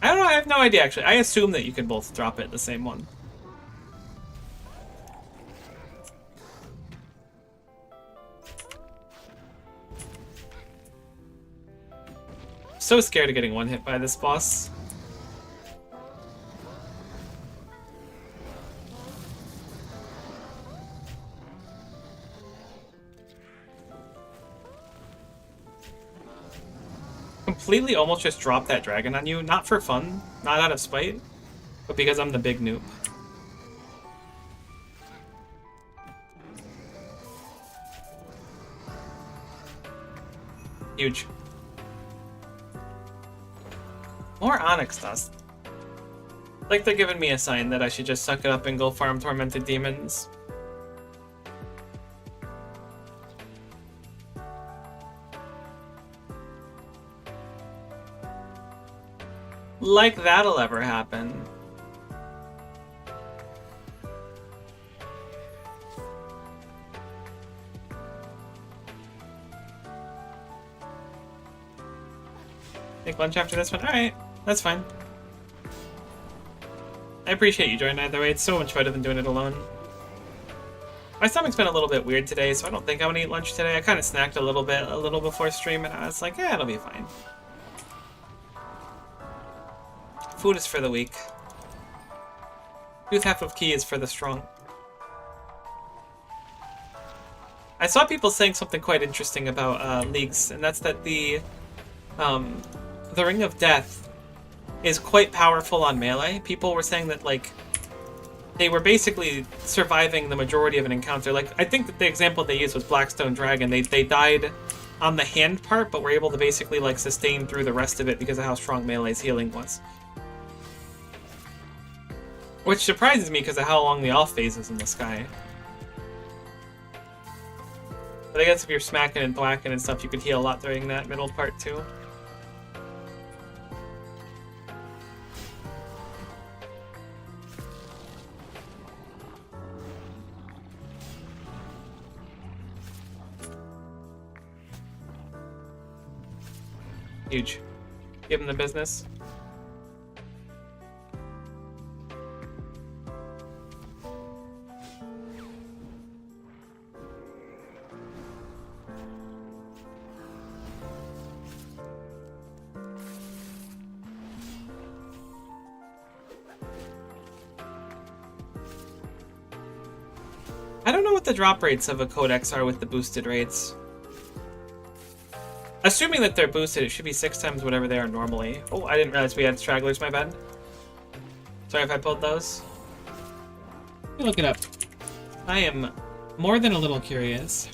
I don't know. I have no idea actually. I assume that you can both drop it the same one. So scared of getting one hit by this boss. Completely almost just dropped that dragon on you, not for fun, not out of spite, but because I'm the big noob. Huge. More onyx dust. Like they're giving me a sign that I should just suck it up and go farm tormented demons. Like that'll ever happen. Take lunch after this one? Alright, that's fine. I appreciate you joining either way. It's so much better than doing it alone. My stomach's been a little bit weird today, so I don't think I'm gonna eat lunch today. I kind of snacked a little bit, a little before stream, and I was like, yeah, it'll be fine. food is for the weak. Tooth half of key is for the strong. I saw people saying something quite interesting about leagues, and that's that the Ring of Death is quite powerful on melee. People were saying that, like, they were basically surviving the majority of an encounter. Like, I think that the example they used was Blackstone Dragon. They died on the hand part, but were able to basically, like, sustain through the rest of it because of how strong melee's healing was. Which surprises me because of how long the off phase is in the sky. But I guess if you're smacking and thwacking and stuff, you could heal a lot during that middle part too. Huge. Give him the business. I don't know what the drop rates of a Codex are with the boosted rates. Assuming that they're boosted, it should be 6 times whatever they are normally. Oh, I didn't realize we had stragglers, my bad. Sorry if I pulled those. Let me look it up. I am more than a little curious.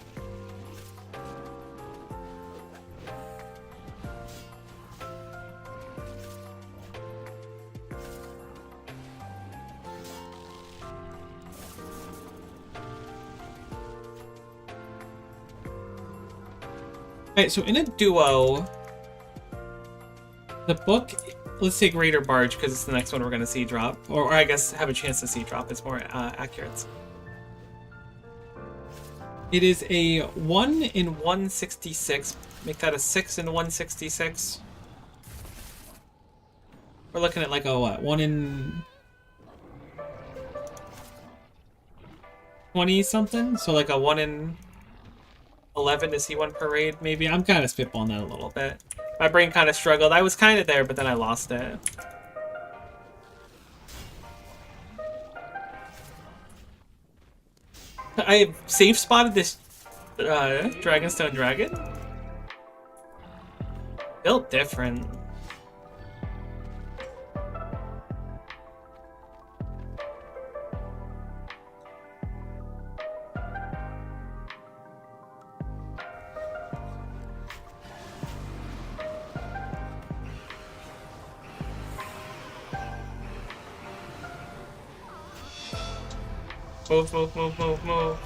Alright, so in a duo, the book, let's say Greater Barge, because it's the next one we're going to see drop. Or I guess have a chance to see drop is more accurate. It is a 1 in 166. Make that a 6 in 166. We're looking at like a what? 1 in 20 something? So like a 1 in 11 to see one per raid, maybe. I'm kind of spitballing that a little bit. My brain kind of struggled. I was kind of there, but then I lost it. I safe spotted this Dragonstone Dragon. Built different. Move, move, move, move, move.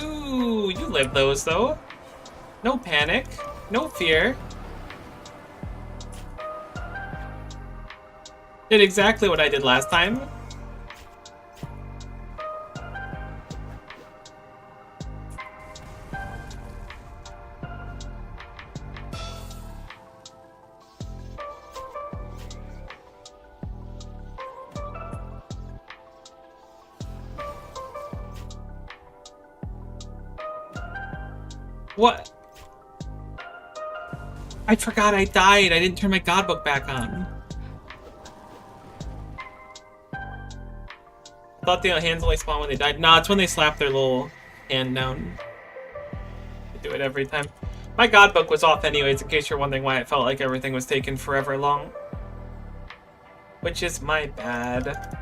Ooh, you live those, though. No panic. No fear. Did exactly what I did last time. What? I forgot I died. I didn't turn my godbook back on. Thought the hands only spawn when they died. Nah, it's when they slap their little hand down. They do it every time. My godbook was off anyways, in case you're wondering why it felt like everything was taking forever long. Which is my bad.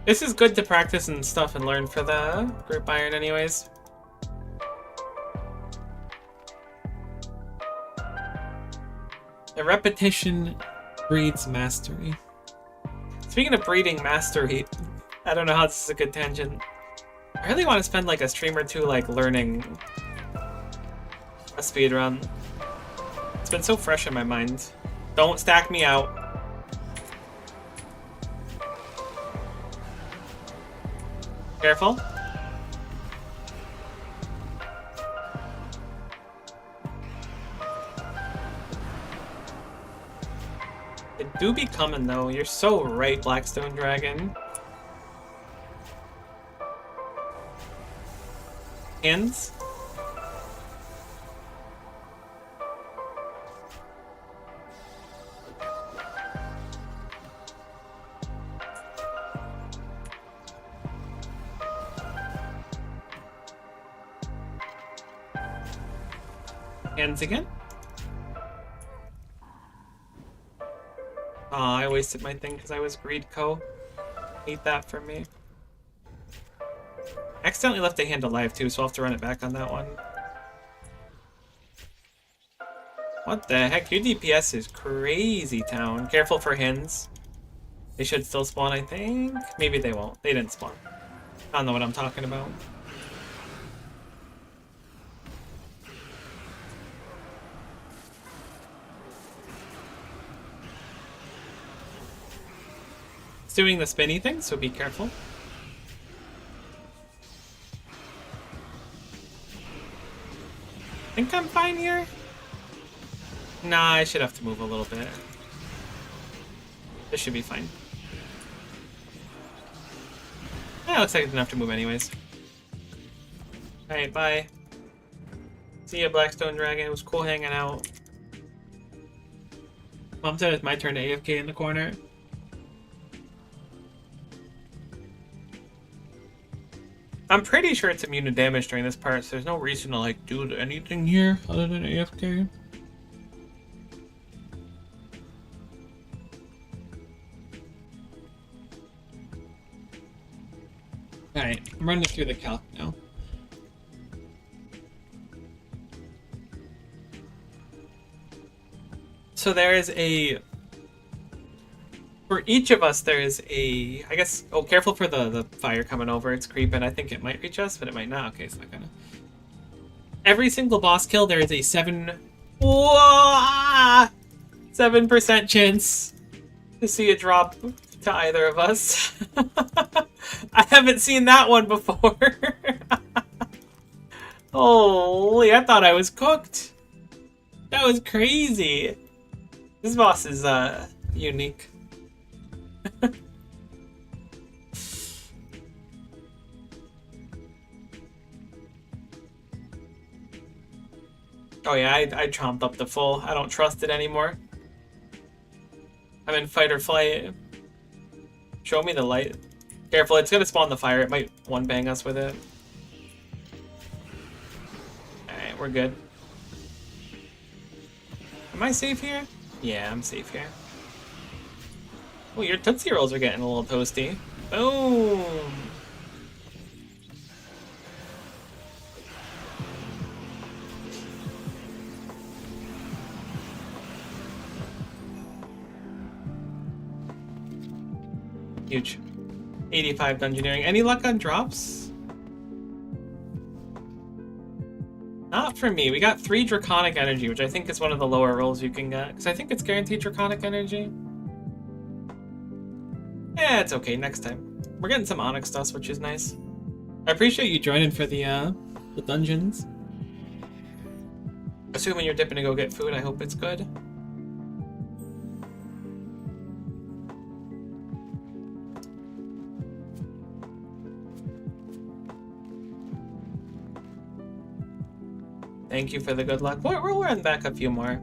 This is good to practice and stuff and learn for the group iron anyways. The repetition breeds mastery. Speaking of breeding mastery, I don't know how this is a good tangent. I really want to spend like a stream or two like learning a speedrun. It's been so fresh in my mind. Don't stack me out. Careful. do be coming, though. You're so right, Blackstone Dragon. Hands? Hands again? Aw, I wasted my thing because I was Greed Co. Hate that for me. Accidentally left a hand alive too, so I'll have to run it back on that one. What the heck? Your DPS is crazy, town. Careful for hens. They should still spawn, I think. Maybe they won't. They didn't spawn. I don't know what I'm talking about. It's doing the spinny thing, so be careful. Think I'm fine here? Nah, I should have to move a little bit. This should be fine. Yeah, looks like I didn't have to move anyways. Alright, bye. See ya, Blackstone Dragon. It was cool hanging out. Mom said it's my turn to AFK in the corner. I'm pretty sure it's immune to damage during this part, so there's no reason to like do anything here other than AFK. Alright, I'm running through the calc now. So there is a... For each of us, there is a... I guess... Oh, careful for the fire coming over. It's creeping. I think it might reach us, but it might not. Okay, it's not gonna... Every single boss kill, there is a 7% chance to see a drop to either of us. I haven't seen that one before. Holy, I thought I was cooked. That was crazy. This boss is unique. Oh yeah, I chomped up the full. I don't trust it anymore. I'm in fight or flight. Show me the light. Careful, it's gonna spawn the fire. It might one-bang us with it. Alright, we're good. Am I safe here? Yeah, I'm safe here. Oh, your Tootsie Rolls are getting a little toasty. Boom! Huge. 85 dungeoneering. Any luck on drops? Not for me. We got 3 Draconic Energy, which I think is one of the lower rolls you can get. Because I think it's guaranteed Draconic Energy. Yeah, it's okay. Next time. We're getting some Onyx dust, which is nice. I appreciate you joining for the dungeons. Assuming you're dipping to go get food, I hope it's good. Thank you for the good luck. We'll run back a few more.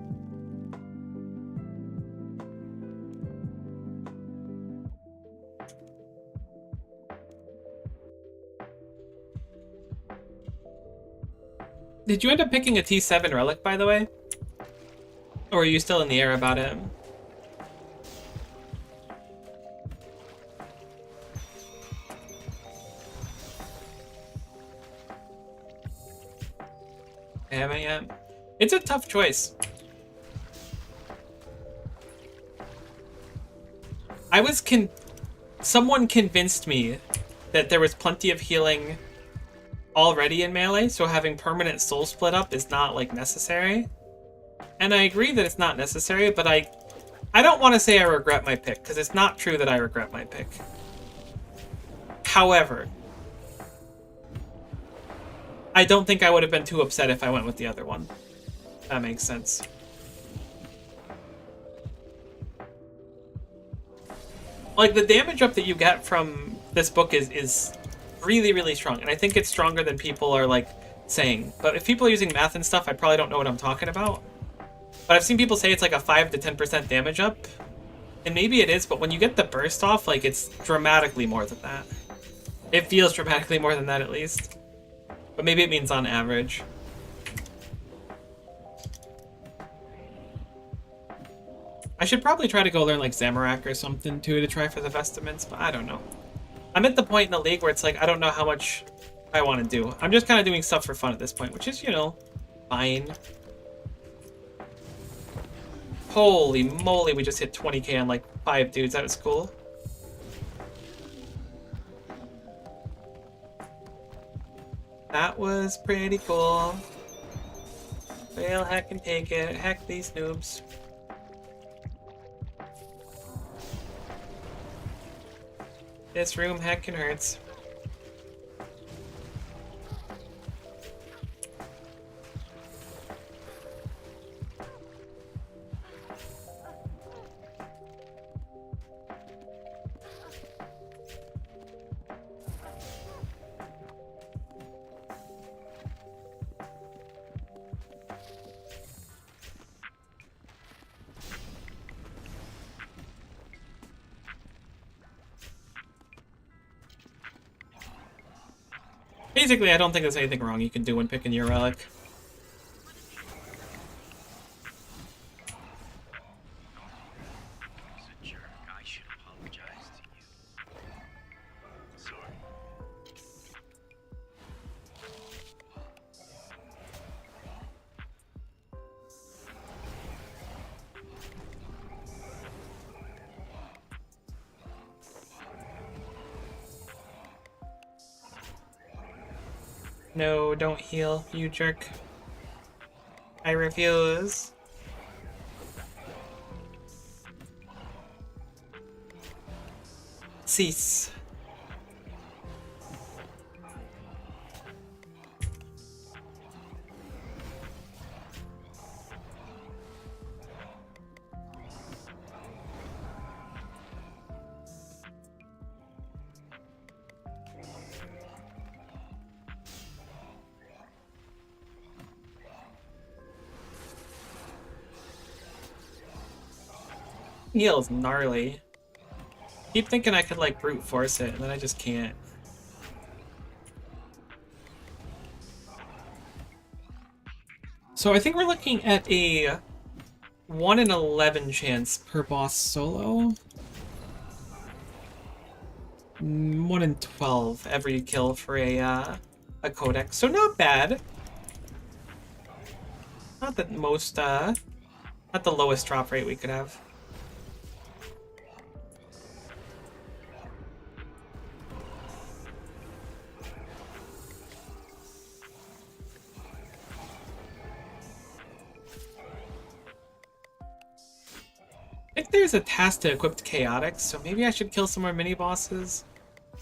Did you end up picking a T7 relic, by the way? Or are you still in the air about it? I haven't yet. It's a tough choice. Someone convinced me that there was plenty of healing already in melee, so having permanent soul split up is not like necessary. And I agree that it's not necessary, but I don't want to say I regret my pick, because it's not true that I regret my pick. However, I don't think I would have been too upset if I went with the other one. That makes sense. like the damage up that you get from this book is really, really strong, and I think it's stronger than people are like saying. But if people are using math and stuff, I probably don't know what I'm talking about. But I've seen people say it's like a 5 to 10% damage up, and maybe it is. But when you get the burst off, like it's dramatically more than that. It feels dramatically more than that at least, but maybe it means on average. I should probably try to go learn like Zamorak or something too to try for the vestments, but I don't know. I'm at the point in the league where it's like I don't know how much I want to do. I'm just kind of doing stuff for fun at this point, which is, you know, fine. Holy moly, we just hit 20k on like 5 dudes. That was cool. That was pretty cool. Well, heck can take it. Heck these noobs. This room heckin' hurts. Basically, I don't think there's anything wrong you can do when picking your relic. No, don't heal, you jerk. I refuse. Cease. Heal's gnarly. Keep thinking I could like brute force it, and then I just can't. So I think we're looking at a 1 in 11 chance per boss solo. 1 in 12 every kill for a Codex, so not bad. Not the most, not the lowest drop rate we could have. I think there's a task to equip Chaotix, so maybe I should kill some more mini-bosses.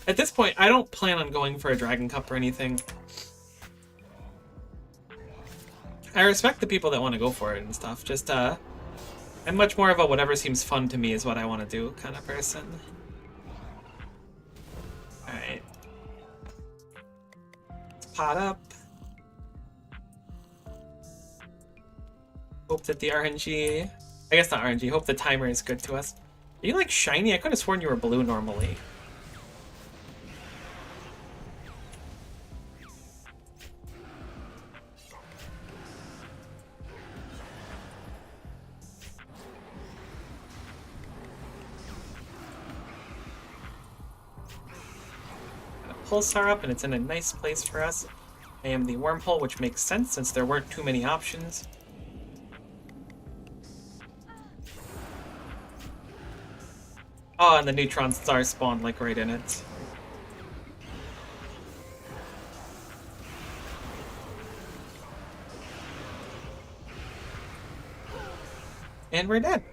At this point, I don't plan on going for a Dragon Cup or anything. I respect the people that want to go for it and stuff, just, I'm much more of a whatever seems fun to me is what I want to do kind of person. Alright. Let's pot up. Hope that the RNG... I guess not RNG, hope the timer is good to us. Are you like shiny? I could have sworn you were blue normally. Got a pulsar up and it's in a nice place for us. I am the wormhole, which makes sense since there weren't too many options. Oh, and the neutron star spawned like right in it. And we're dead.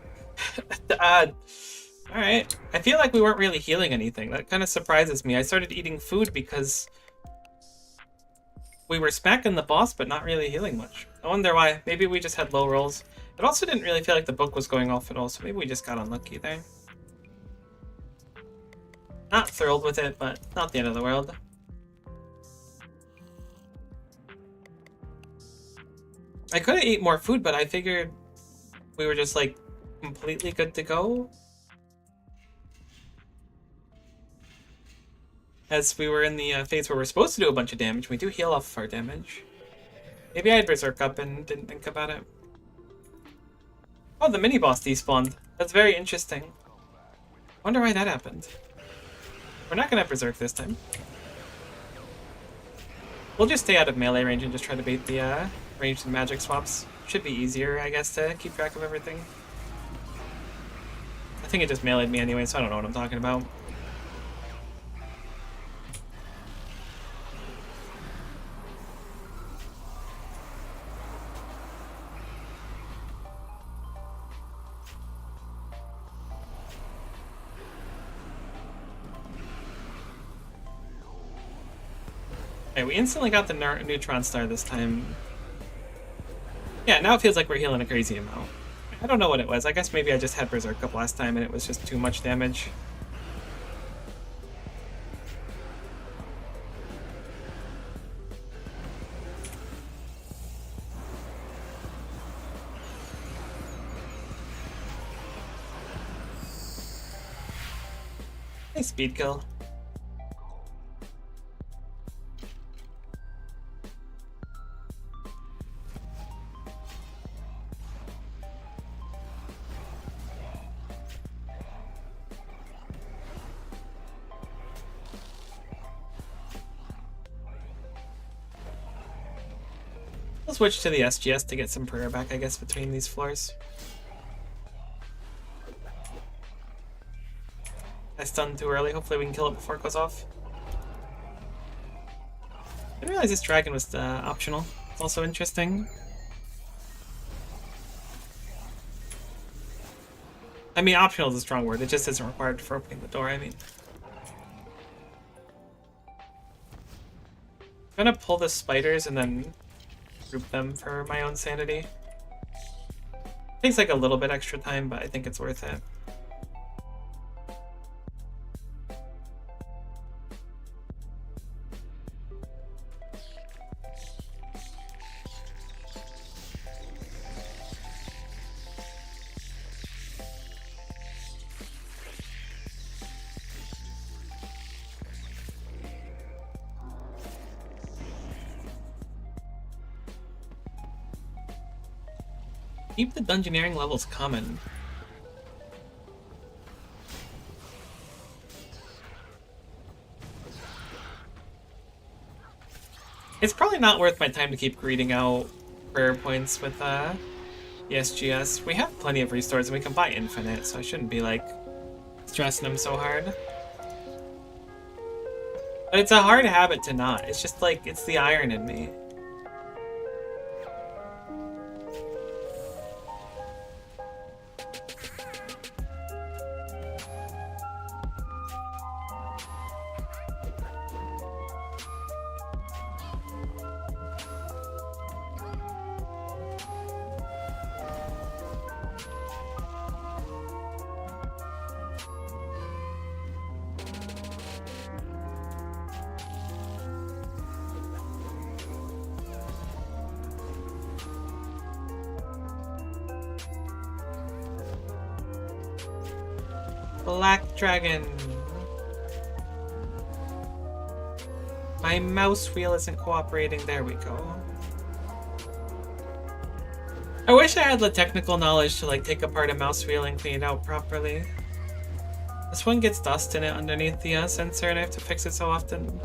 Alright. I feel like we weren't really healing anything. That kind of surprises me. I started eating food because we were smacking the boss, but not really healing much. I wonder why. Maybe we just had low rolls. It also didn't really feel like the book was going off at all, so maybe we just got unlucky there. Not thrilled with it, but not the end of the world. I could have eaten more food, but I figured we were just like completely good to go. As we were in the phase where we're supposed to do a bunch of damage, we do heal off our damage. Maybe I had Berserk up and didn't think about it. Oh, the mini-boss despawned. That's very interesting. Wonder why that happened. We're not gonna have Berserk this time. We'll just stay out of melee range and just try to bait the ranged and magic swaps. Should be easier, I guess, to keep track of everything. I think it just melee'd me anyway, so I don't know what I'm talking about. Okay, we instantly got the neutron star this time. Yeah, now it feels like we're healing a crazy amount. I don't know what it was. I guess maybe I just had Berserk up last time and it was just too much damage. Nice speed kill. We'll switch to the SGS to get some prayer back, I guess, between these floors. I stunned too early. Hopefully we can kill it before it goes off. I didn't realize this dragon was optional. It's also interesting. I mean, optional is a strong word. It just isn't required for opening the door, I mean. I'm gonna pull the spiders and then group them for my own sanity. Takes like a little bit extra time, but I think it's worth it. Keep the dungeoneering levels coming. It's probably not worth my time to keep greeting out prayer points with the SGS. We have plenty of restores and we can buy infinite, so I shouldn't be like stressing them so hard. But it's a hard habit to not. It's just like, it's the iron in me. Black dragon. My mouse wheel isn't cooperating. There we go. I wish I had the technical knowledge to like take apart a mouse wheel and clean it out properly. This one gets dust in it underneath the sensor and I have to fix it so often.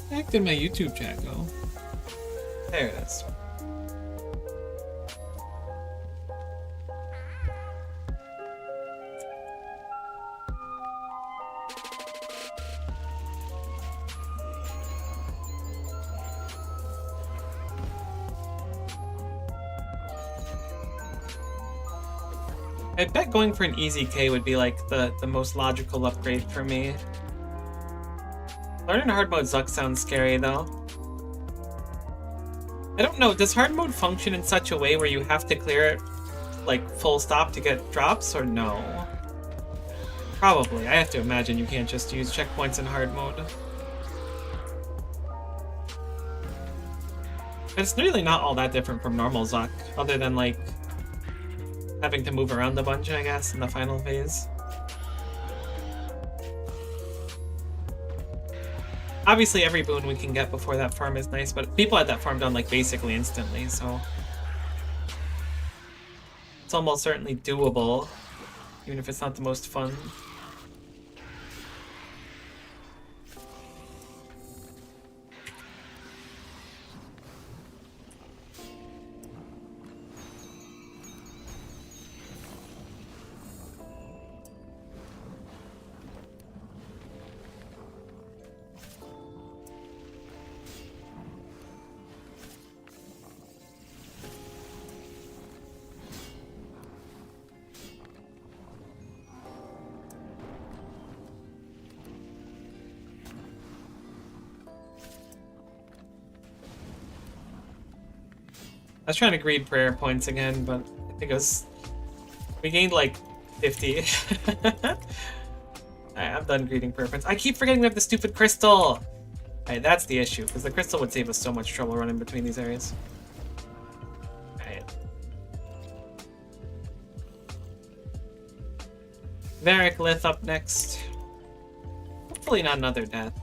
Back did my YouTube chat go? There it is. I bet going for an easy K would be like the most logical upgrade for me. Learning hard mode Zuck sounds scary though. I don't know, does hard mode function in such a way where you have to clear it like full stop to get drops, or no? Probably. I have to imagine you can't just use checkpoints in hard mode. It's really not all that different from normal Zuck, other than like having to move around a bunch, I guess, in the final phase. Obviously, every boon we can get before that farm is nice, but people had that farm done like basically instantly, so it's almost certainly doable, even if it's not the most fun. I was trying to greed prayer points again, but I think it was... we gained like 50. Alright, I'm done greeting prayer points. I keep forgetting we have the stupid crystal! Alright, that's the issue, because the crystal would save us so much trouble running between these areas. Alright. Varric Lith up next. Hopefully not another death.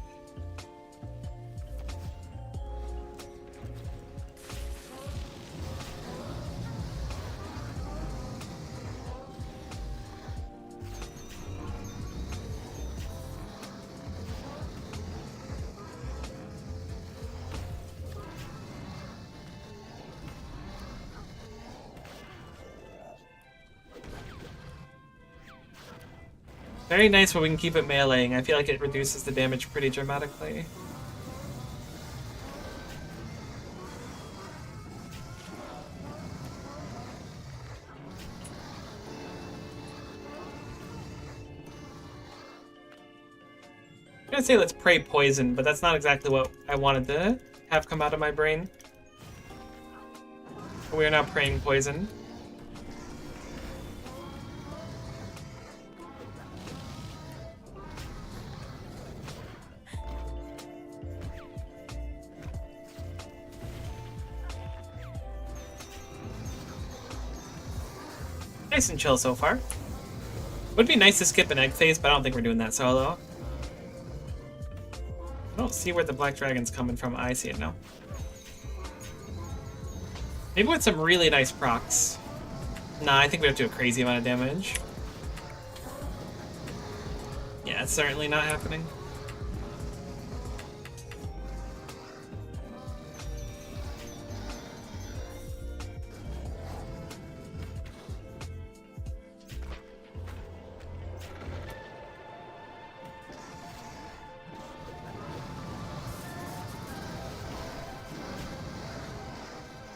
Very nice when we can keep it meleeing. I feel like it reduces the damage pretty dramatically. I'm gonna say let's pray poison, but that's not exactly what I wanted to have come out of my brain. But we are now praying poison. Nice and chill so far. Would be nice to skip an egg phase, but I don't think we're doing that solo. I don't see where the black dragon's coming from. I see it now. Maybe with some really nice procs. Nah, I think we have to do a crazy amount of damage. Yeah, it's certainly not happening.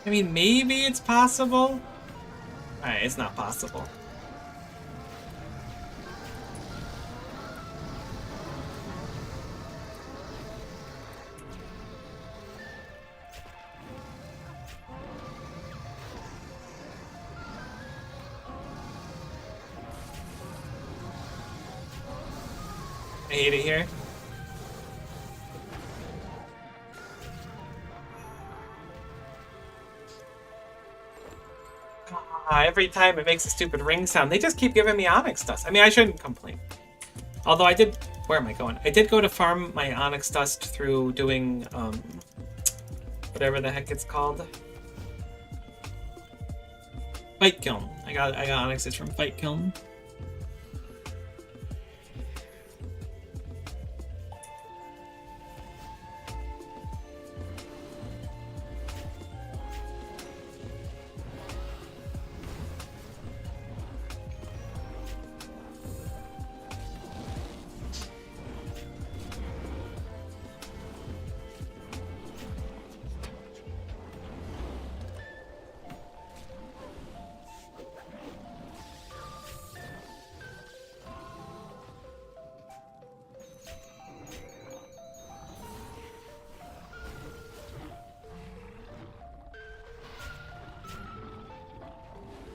I mean, maybe it's possible. Alright, it's not possible. I hate it here. Every time it makes a stupid ring sound, they just keep giving me Onyx Dust. I mean, I shouldn't complain. Although I did... where am I going? I did go to farm my Onyx Dust through doing, whatever the heck it's called. Fight Kiln. I got Onyxes from Fight Kiln.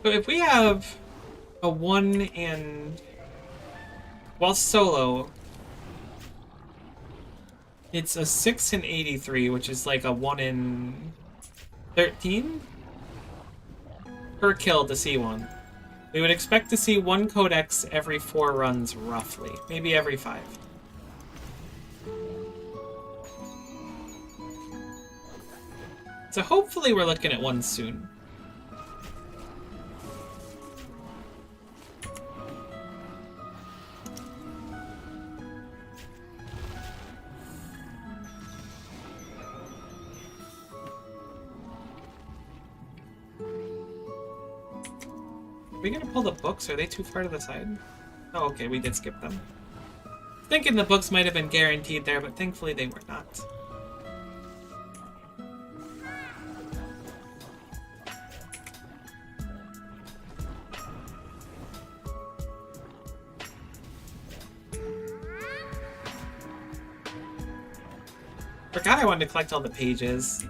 So if we have a 1 and... While solo, it's a 6 and 83, which is like a 1 in 13 per kill to see one. We would expect to see 1 Codex every 4 runs, roughly. Maybe every 5. So hopefully we're looking at one soon. Are we gonna pull the books? Are they too far to the side? Oh, okay, we did skip them. Thinking the books might have been guaranteed there, but thankfully they were not. Forgot I wanted to collect all the pages.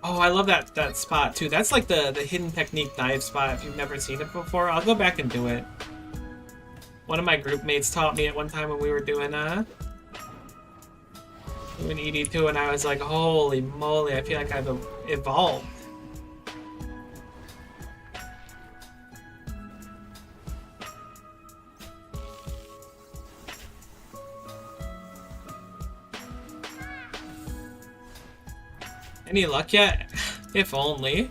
Oh, I love that spot too. That's like the hidden technique dive spot. If you've never seen it before, I'll go back and do it. One of my group mates taught me at one time when we were doing ED2, and I was like, holy moly, I feel like I've evolved. Any luck yet? If only.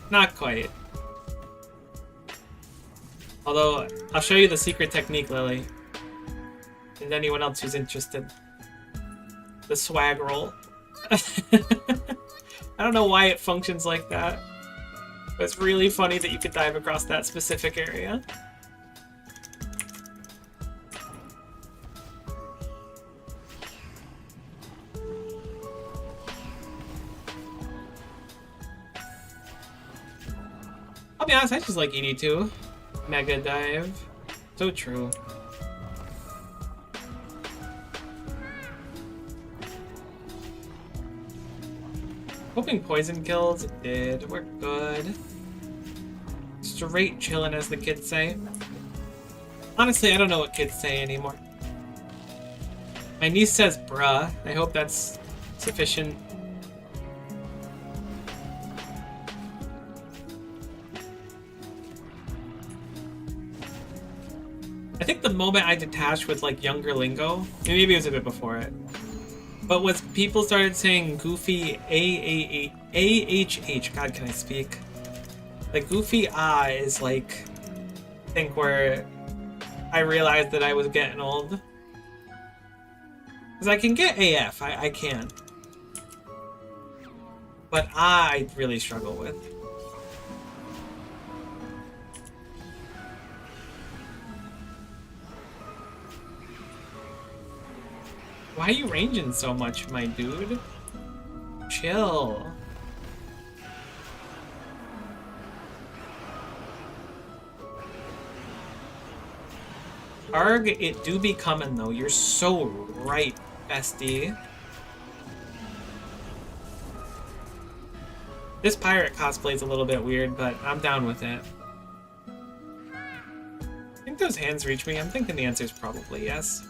Not quite. Although, I'll show you the secret technique, Lily. And anyone else who's interested. The swag roll. I don't know why it functions like that. But it's really funny that you could dive across that specific area. I'll be honest, I just like ED2. Mega dive. So true. Hoping poison kills. It did. We're good. Straight chillin', as the kids say. Honestly, I don't know what kids say anymore. My niece says bruh. I hope that's sufficient. I think the moment I detached with like younger lingo, maybe it was a bit before it, but was people started saying goofy A-H-H, God, can I speak? Like goofy is like, I think where I realized that I was getting old. Because I can get AF, I can. But I really struggle with. Why are you ranging so much, my dude? Chill. Arg, it do be coming though. You're so right, bestie. This pirate cosplay's a little bit weird, but I'm down with it. I think those hands reach me. I'm thinking the answer is probably yes.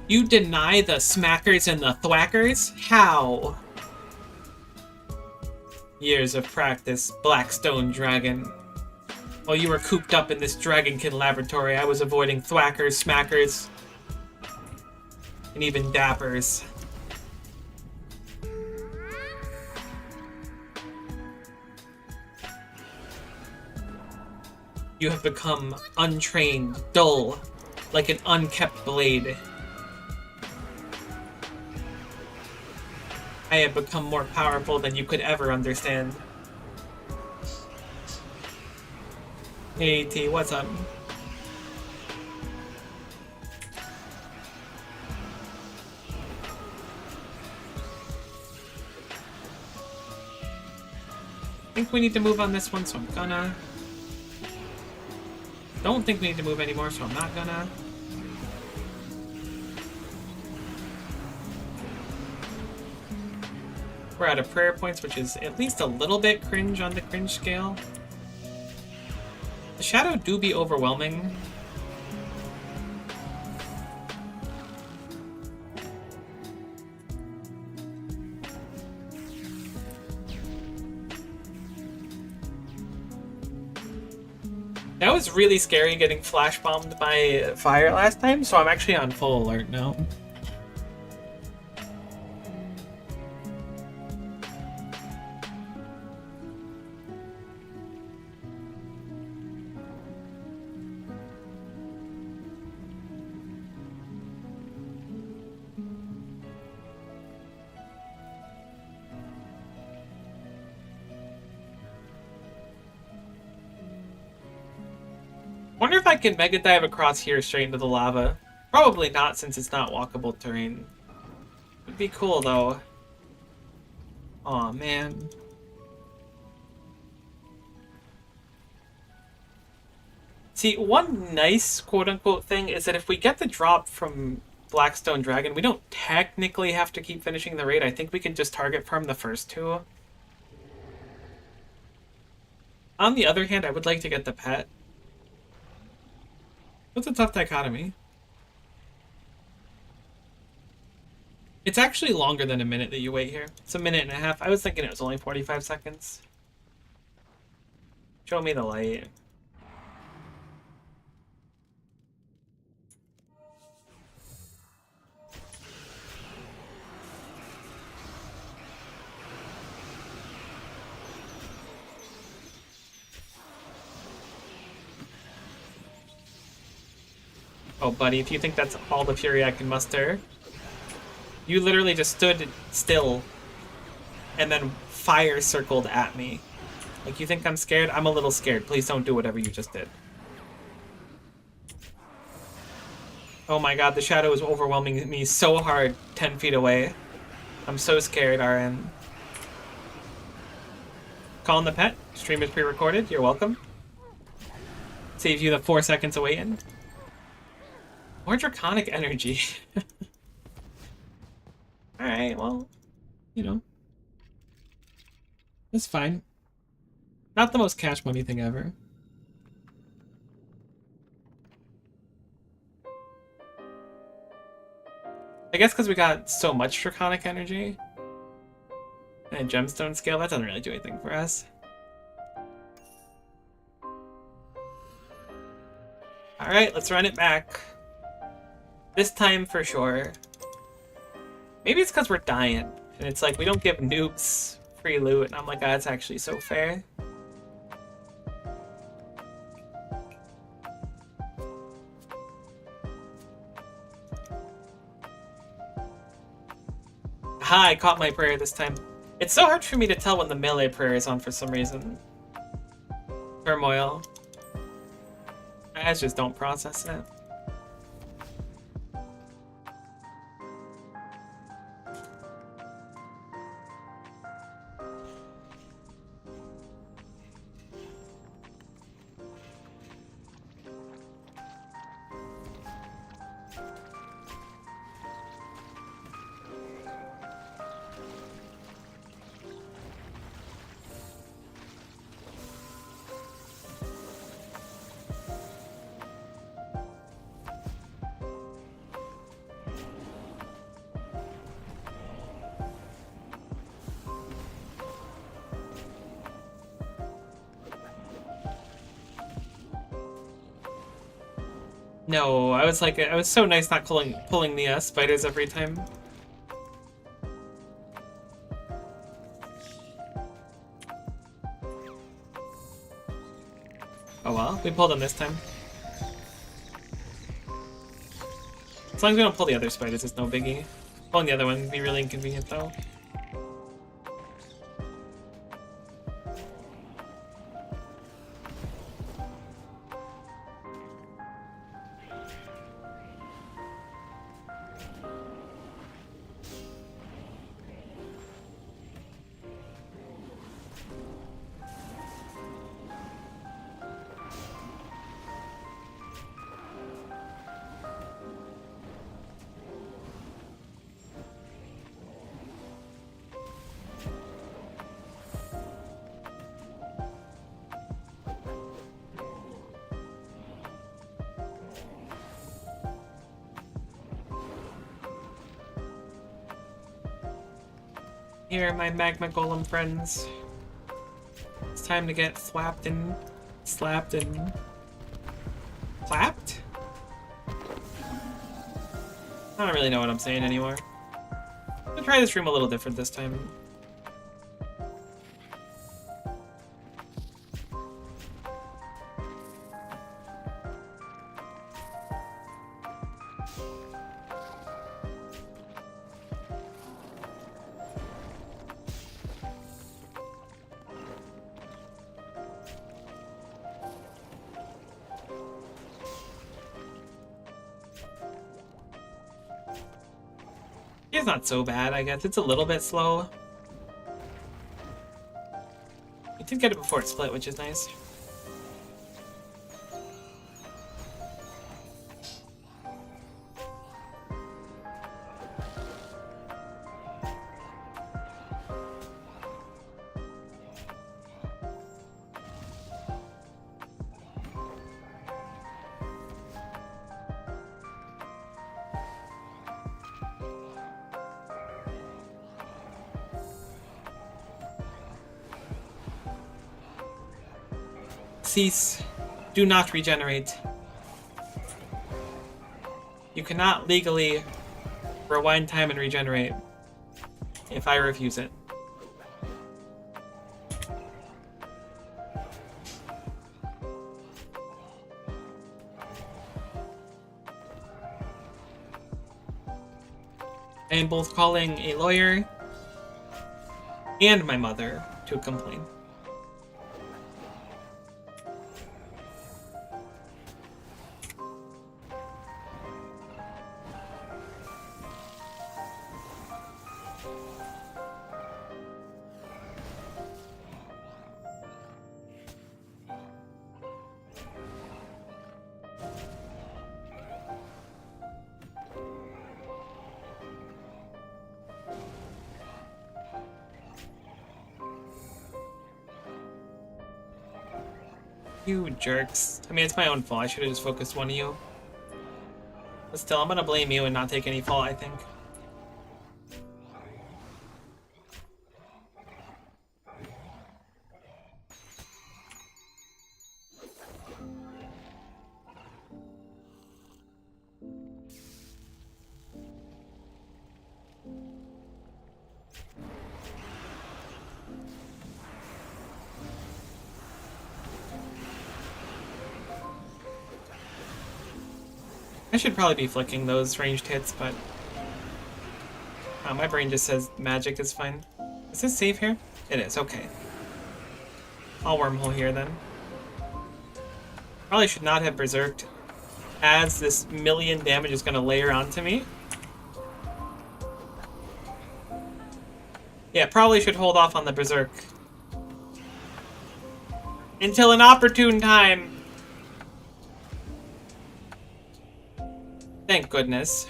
You deny the smackers and the thwackers? How? Years of practice, Blackstone Dragon. While you were cooped up in this Dragonkin laboratory, I was avoiding thwackers, smackers, and even dappers. You have become untrained, dull, like an unkept blade. I have become more powerful than you could ever understand. Hey T, what's up? I think we need to move on this one, so I'm gonna. Don't think we need to move anymore, so I'm not gonna. We're out of prayer points, which is at least a little bit cringe on the cringe scale. The shadow do be overwhelming. That was really scary getting flash bombed by fire last time, so I'm actually on full alert now. Wonder if I can mega dive across here straight into the lava. Probably not, since it's not walkable terrain. Would be cool though. Aw, man. See, one nice quote-unquote thing is that if we get the drop from Blackstone Dragon, we don't technically have to keep finishing the raid. I think we can just target farm the first two. On the other hand, I would like to get the pet. What's a tough dichotomy? It's actually longer than a minute that you wait here. It's a minute and a half. I was thinking it was only 45 seconds. Show me the light. Oh, buddy, if you think that's all the fury I can muster, you literally just stood still and then fire circled at me. Like, you think I'm scared? I'm a little scared. Please don't do whatever you just did. Oh my god, the shadow is overwhelming me so hard 10 feet away. I'm so scared, RN. Calling the pet. Stream is pre-recorded. You're welcome. Save you the 4 seconds of waiting. More draconic energy. Alright, well, you know. That's fine. Not the most cash money thing ever. I guess because we got so much draconic energy. And gemstone scale, that doesn't really do anything for us. Alright, let's run it back. This time for sure. Maybe it's because we're dying. And it's like, we don't give noobs free loot. And I'm like, that's actually so fair. Aha, I caught my prayer this time. It's so hard for me to tell when the melee prayer is on for some reason. Turmoil. I just don't process it. No, I was like, I was so nice not pulling the spiders every time. Oh well, we pulled them this time. As long as we don't pull the other spiders, it's no biggie. Pulling the other one would be really inconvenient though. Here, my magma golem friends. It's time to get flapped and slapped and clapped? I don't really know what I'm saying anymore. I'm gonna try this room a little different this time. It's not so bad, I guess. It's a little bit slow. I did get it before it split, which is nice. Cease. Do not regenerate. You cannot legally rewind time and regenerate if I refuse it. I am both calling a lawyer and my mother to complain. You jerks. I mean, it's my own fault. I should have just focused one of you. But still, I'm gonna blame you and not take any fault, I think. I should probably be flicking those ranged hits, but my brain just says magic is fine. Is this safe here? It is, okay. I'll wormhole here then. Probably should not have berserked, as this million damage is going to layer onto me. Yeah, probably should hold off on the berserk until an opportune time. Thank goodness.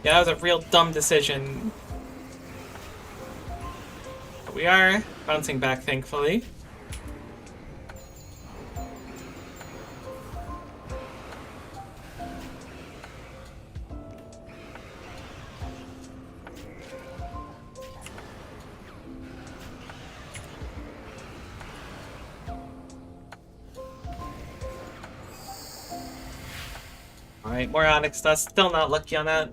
Yeah, that was a real dumb decision. But we are bouncing back, thankfully. Alright, more Onyx dust. Still not lucky on that.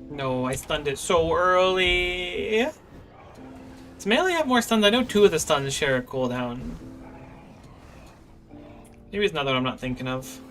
No, I stunned it so early. Does melee have more stuns? I know 2 of the stuns share a cooldown. Maybe it's another one I'm not thinking of.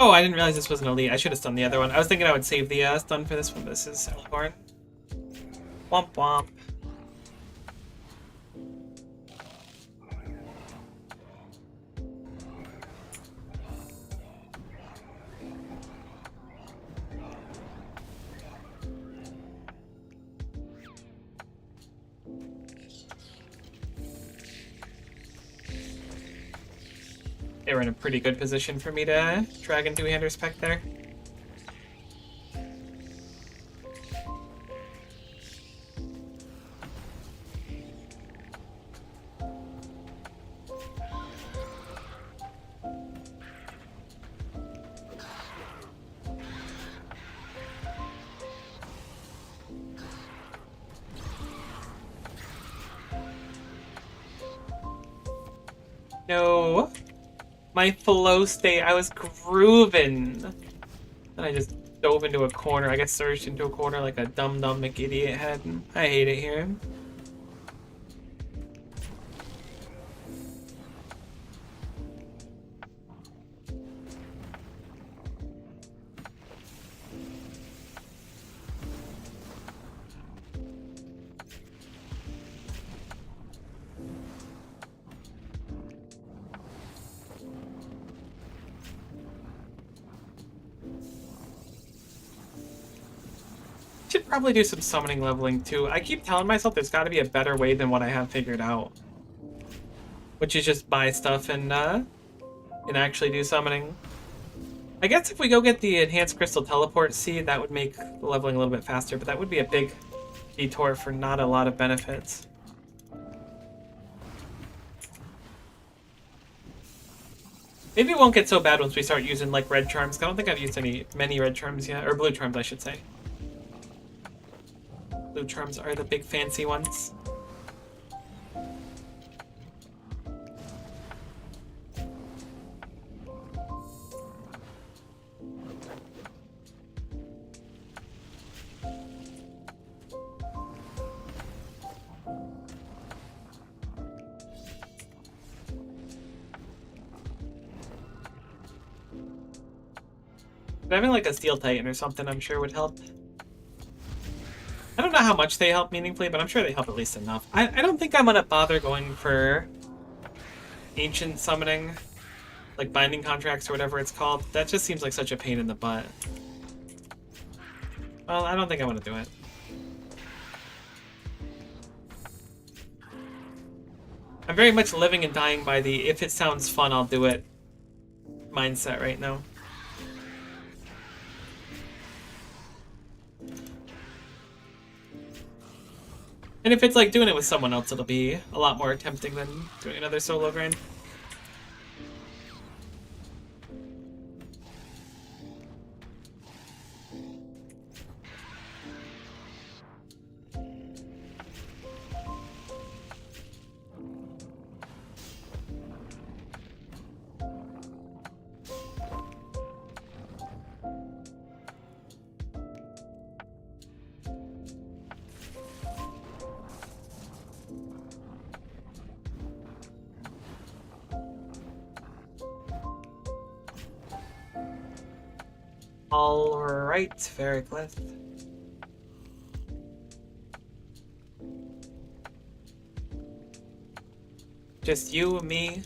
Oh, I didn't realize this was an elite. I should have stunned the other one. I was thinking I would save the stun for this one, but this is Elborn. Womp womp. they were in a pretty good position for me to Dragon two-hander spec there. No. My flow state, I was grooving. Then I just dove into a corner. I got surged into a corner like a dumb McIdiot head. I hate it here. Should probably do some summoning leveling too. I keep telling myself there's got to be a better way than what I have figured out, which is just buy stuff and actually do summoning. I guess if we go get the enhanced crystal teleport seed, that would make the leveling a little bit faster, but that would be a big detour for not a lot of benefits. Maybe it won't get so bad once we start using like red charms. I don't think I've used many red charms yet, or blue charms I should say. Blue charms are the big fancy ones. But having like a Steel Titan or something I'm sure would help. I don't know how much they help meaningfully, but I'm sure they help at least enough. I don't think I'm gonna bother going for ancient summoning, like binding contracts or whatever it's called. That just seems like such a pain in the butt. Well, I don't think I want to do it. I'm very much living and dying by the if it sounds fun, I'll do it mindset right now. And if it's like doing it with someone else, it'll be a lot more tempting than doing another solo grind. Alright, Variclith. Just you, me,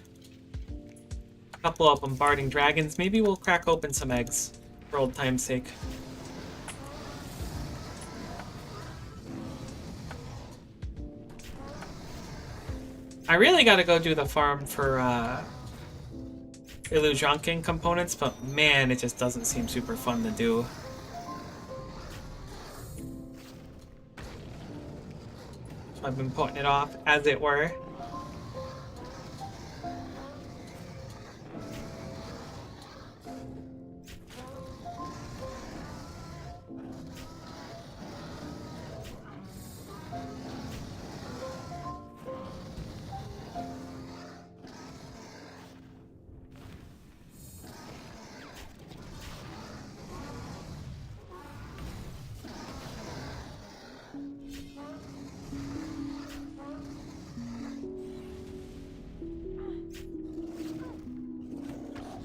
a couple of bombarding dragons. Maybe we'll crack open some eggs, for old time's sake. I really gotta go do the farm for, Illusionking components, but man, it just doesn't seem super fun to do. I've been putting it off, as it were.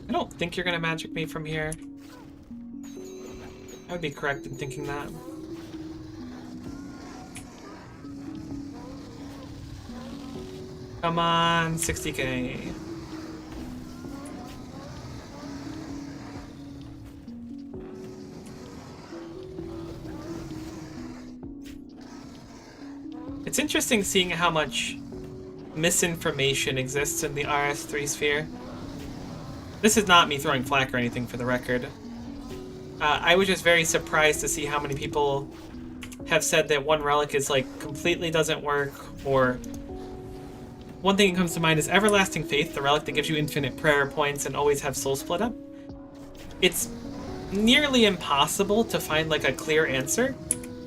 I don't think you're gonna magic me from here. I would be correct in thinking that. Come on, 60k. It's interesting seeing how much misinformation exists in the RS3 sphere. This is not me throwing flack or anything, for the record. I was just very surprised to see how many people have said that one relic is like completely doesn't work, or one thing that comes to mind is Everlasting Faith, the relic that gives you infinite prayer points and always have soul split up. It's nearly impossible to find like a clear answer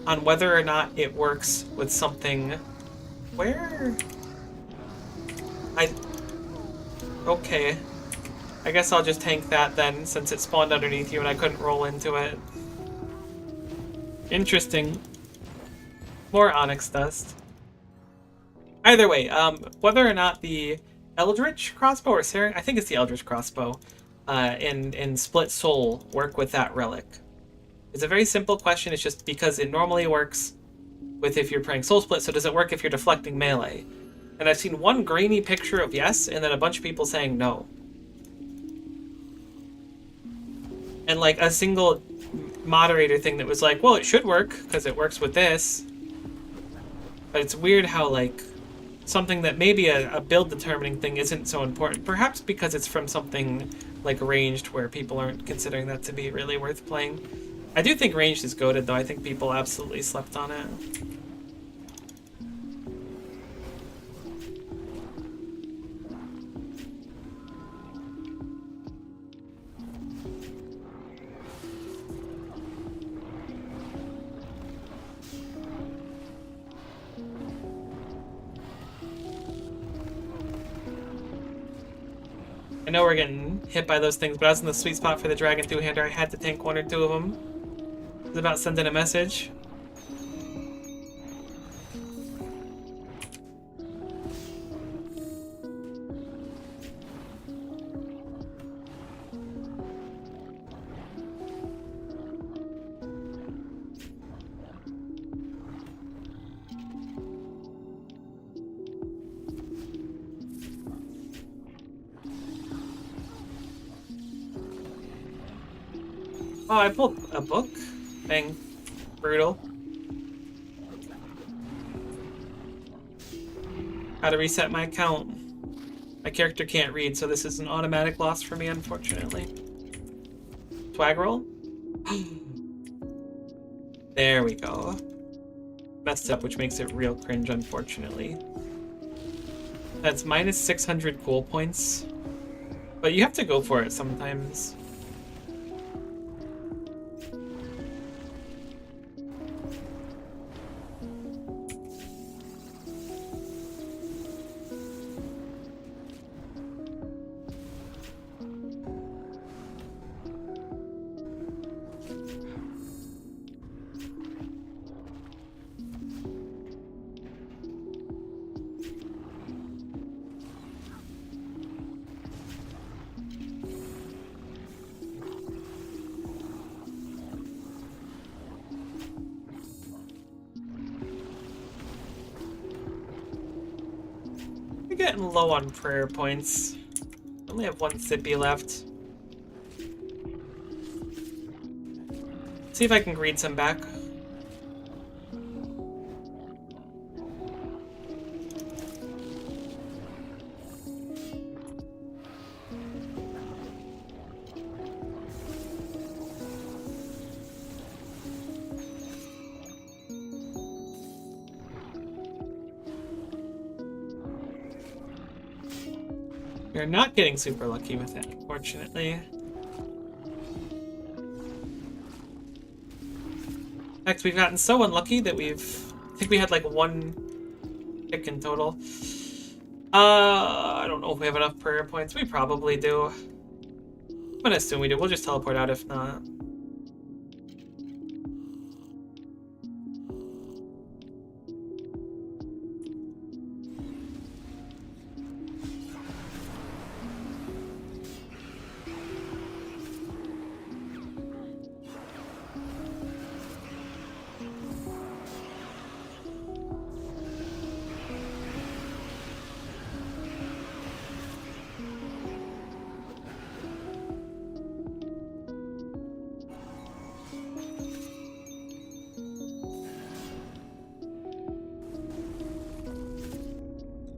on whether or not it works with something. Where? Okay. I guess I'll just tank that then, since it spawned underneath you and I couldn't roll into it. Interesting. More onyx dust. Either way, whether or not the Eldritch crossbow or Saren, I think it's the Eldritch crossbow, and Split Soul work with that relic. It's a very simple question. It's just because it normally works with if you're praying Soul Split, so does it work if you're deflecting melee? And I've seen one grainy picture of yes, and then a bunch of people saying no. And like a single moderator thing that was like, well, it should work because it works with this. But it's weird how like something that maybe a build determining thing isn't so important. Perhaps because it's from something like ranged where people aren't considering that to be really worth playing. I do think ranged is goated though. I think people absolutely slept on it. I know we're getting hit by those things, but I was in the sweet spot for the Dragon Two-Hander. I had to tank one or two of them. It was about sending a message. Oh, I pulled a book? Dang. Brutal. How to reset my account. My character can't read, so this is an automatic loss for me, unfortunately. Swag roll? There we go. Messed up, which makes it real cringe, unfortunately. That's minus 600 cool points. But you have to go for it sometimes. Getting low on prayer points. I only have one sippy left. See if I can greed some back. We're not getting super lucky with it, unfortunately. Next, we've gotten so unlucky that I think we had like one pick in total. I don't know if we have enough prayer points. We probably do. I'm gonna assume we do. We'll just teleport out if not.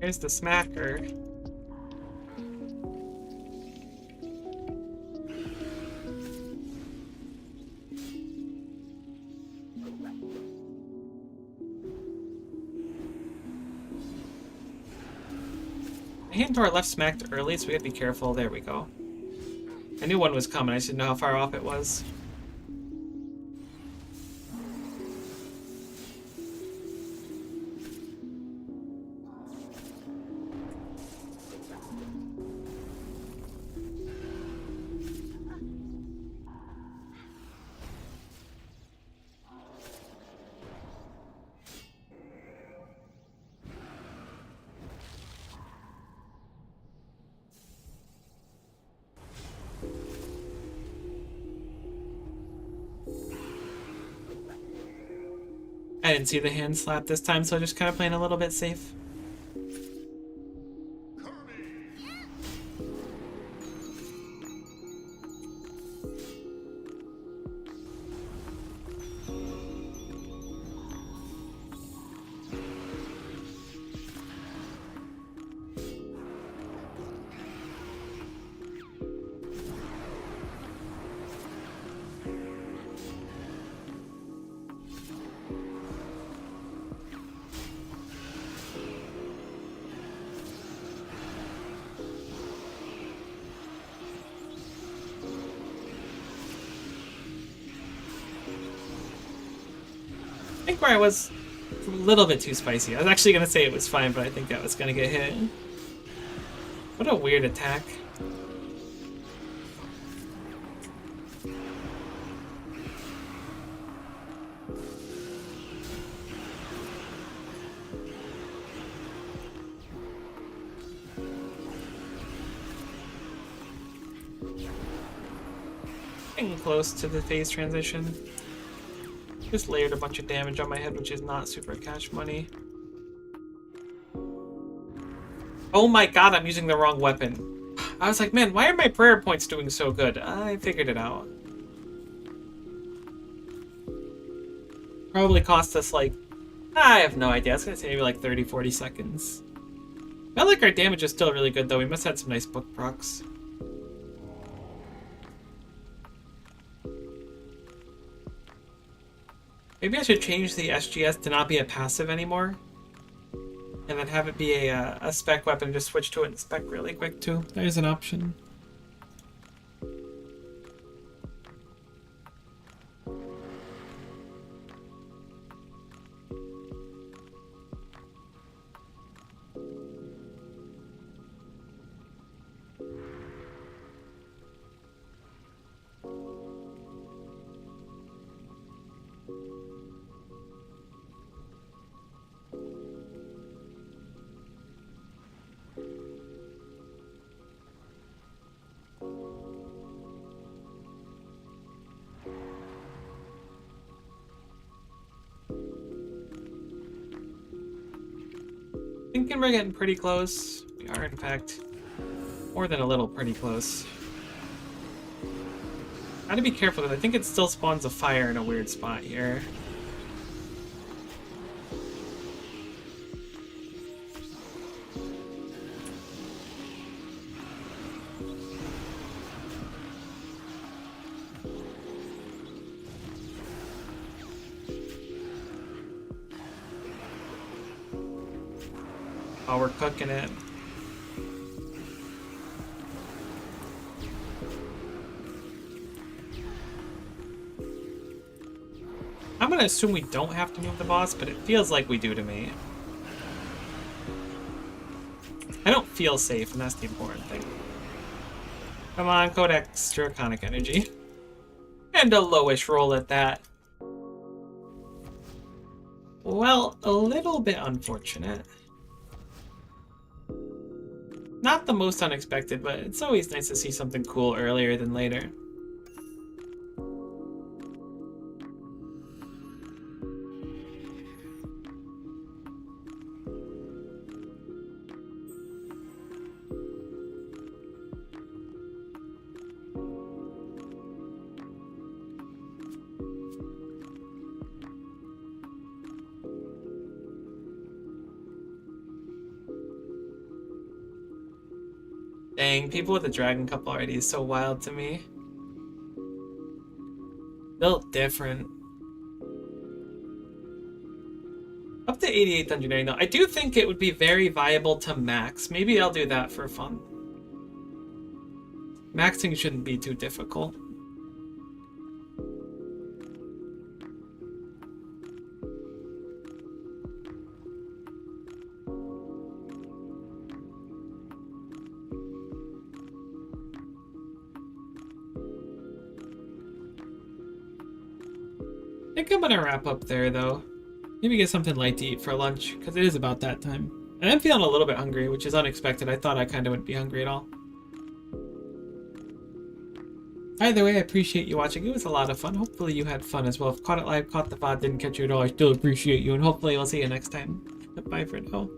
Here's the smacker. I hand to our left smacked early, so we gotta be careful. There we go. I knew one was coming, I just didn't know how far off it was. I didn't see the hand slap this time, so just kind of playing a little bit safe. I think where I was a little bit too spicy. I was actually going to say it was fine, but I think that was going to get hit. What a weird attack. Getting close to the phase transition. Just layered a bunch of damage on my head, which is not super cash money. Oh my god, I'm using the wrong weapon. I was like, man, why are my prayer points doing so good? I figured it out. Probably cost us like, I have no idea. It's gonna say maybe like 30, 40 seconds. Felt like our damage is still really good though. We must have had some nice book procs. Maybe I should change the SGS to not be a passive anymore. And then have it be a spec weapon and just switch to it in spec really quick too. There's an option. Thinking we're getting pretty close. We are, in fact, more than a little pretty close. Gotta be careful because I think it still spawns a fire in a weird spot here. Oh, we're cooking it. I'm gonna assume we don't have to move the boss, but it feels like we do to me. I don't feel safe, and that's the important thing. Come on, Codex, Draconic Energy. And a lowish roll at that. Well, a little bit unfortunate. Not the most unexpected, but it's always nice to see something cool earlier than later. Dang, people with a dragon cup already is so wild to me. Built different. Up to 88 engineering though. I do think it would be very viable to max. Maybe I'll do that for fun. Maxing shouldn't be too difficult. I think I'm gonna wrap up there though. Maybe get something light to eat for lunch, because it is about that time. And I'm feeling a little bit hungry, which is unexpected. I thought I kind of wouldn't be hungry at all. Either way, I appreciate you watching. It was a lot of fun. Hopefully you had fun as well. If caught it live, caught the VOD, didn't catch you at all, I still appreciate you, and hopefully I'll see you next time. Bye for now.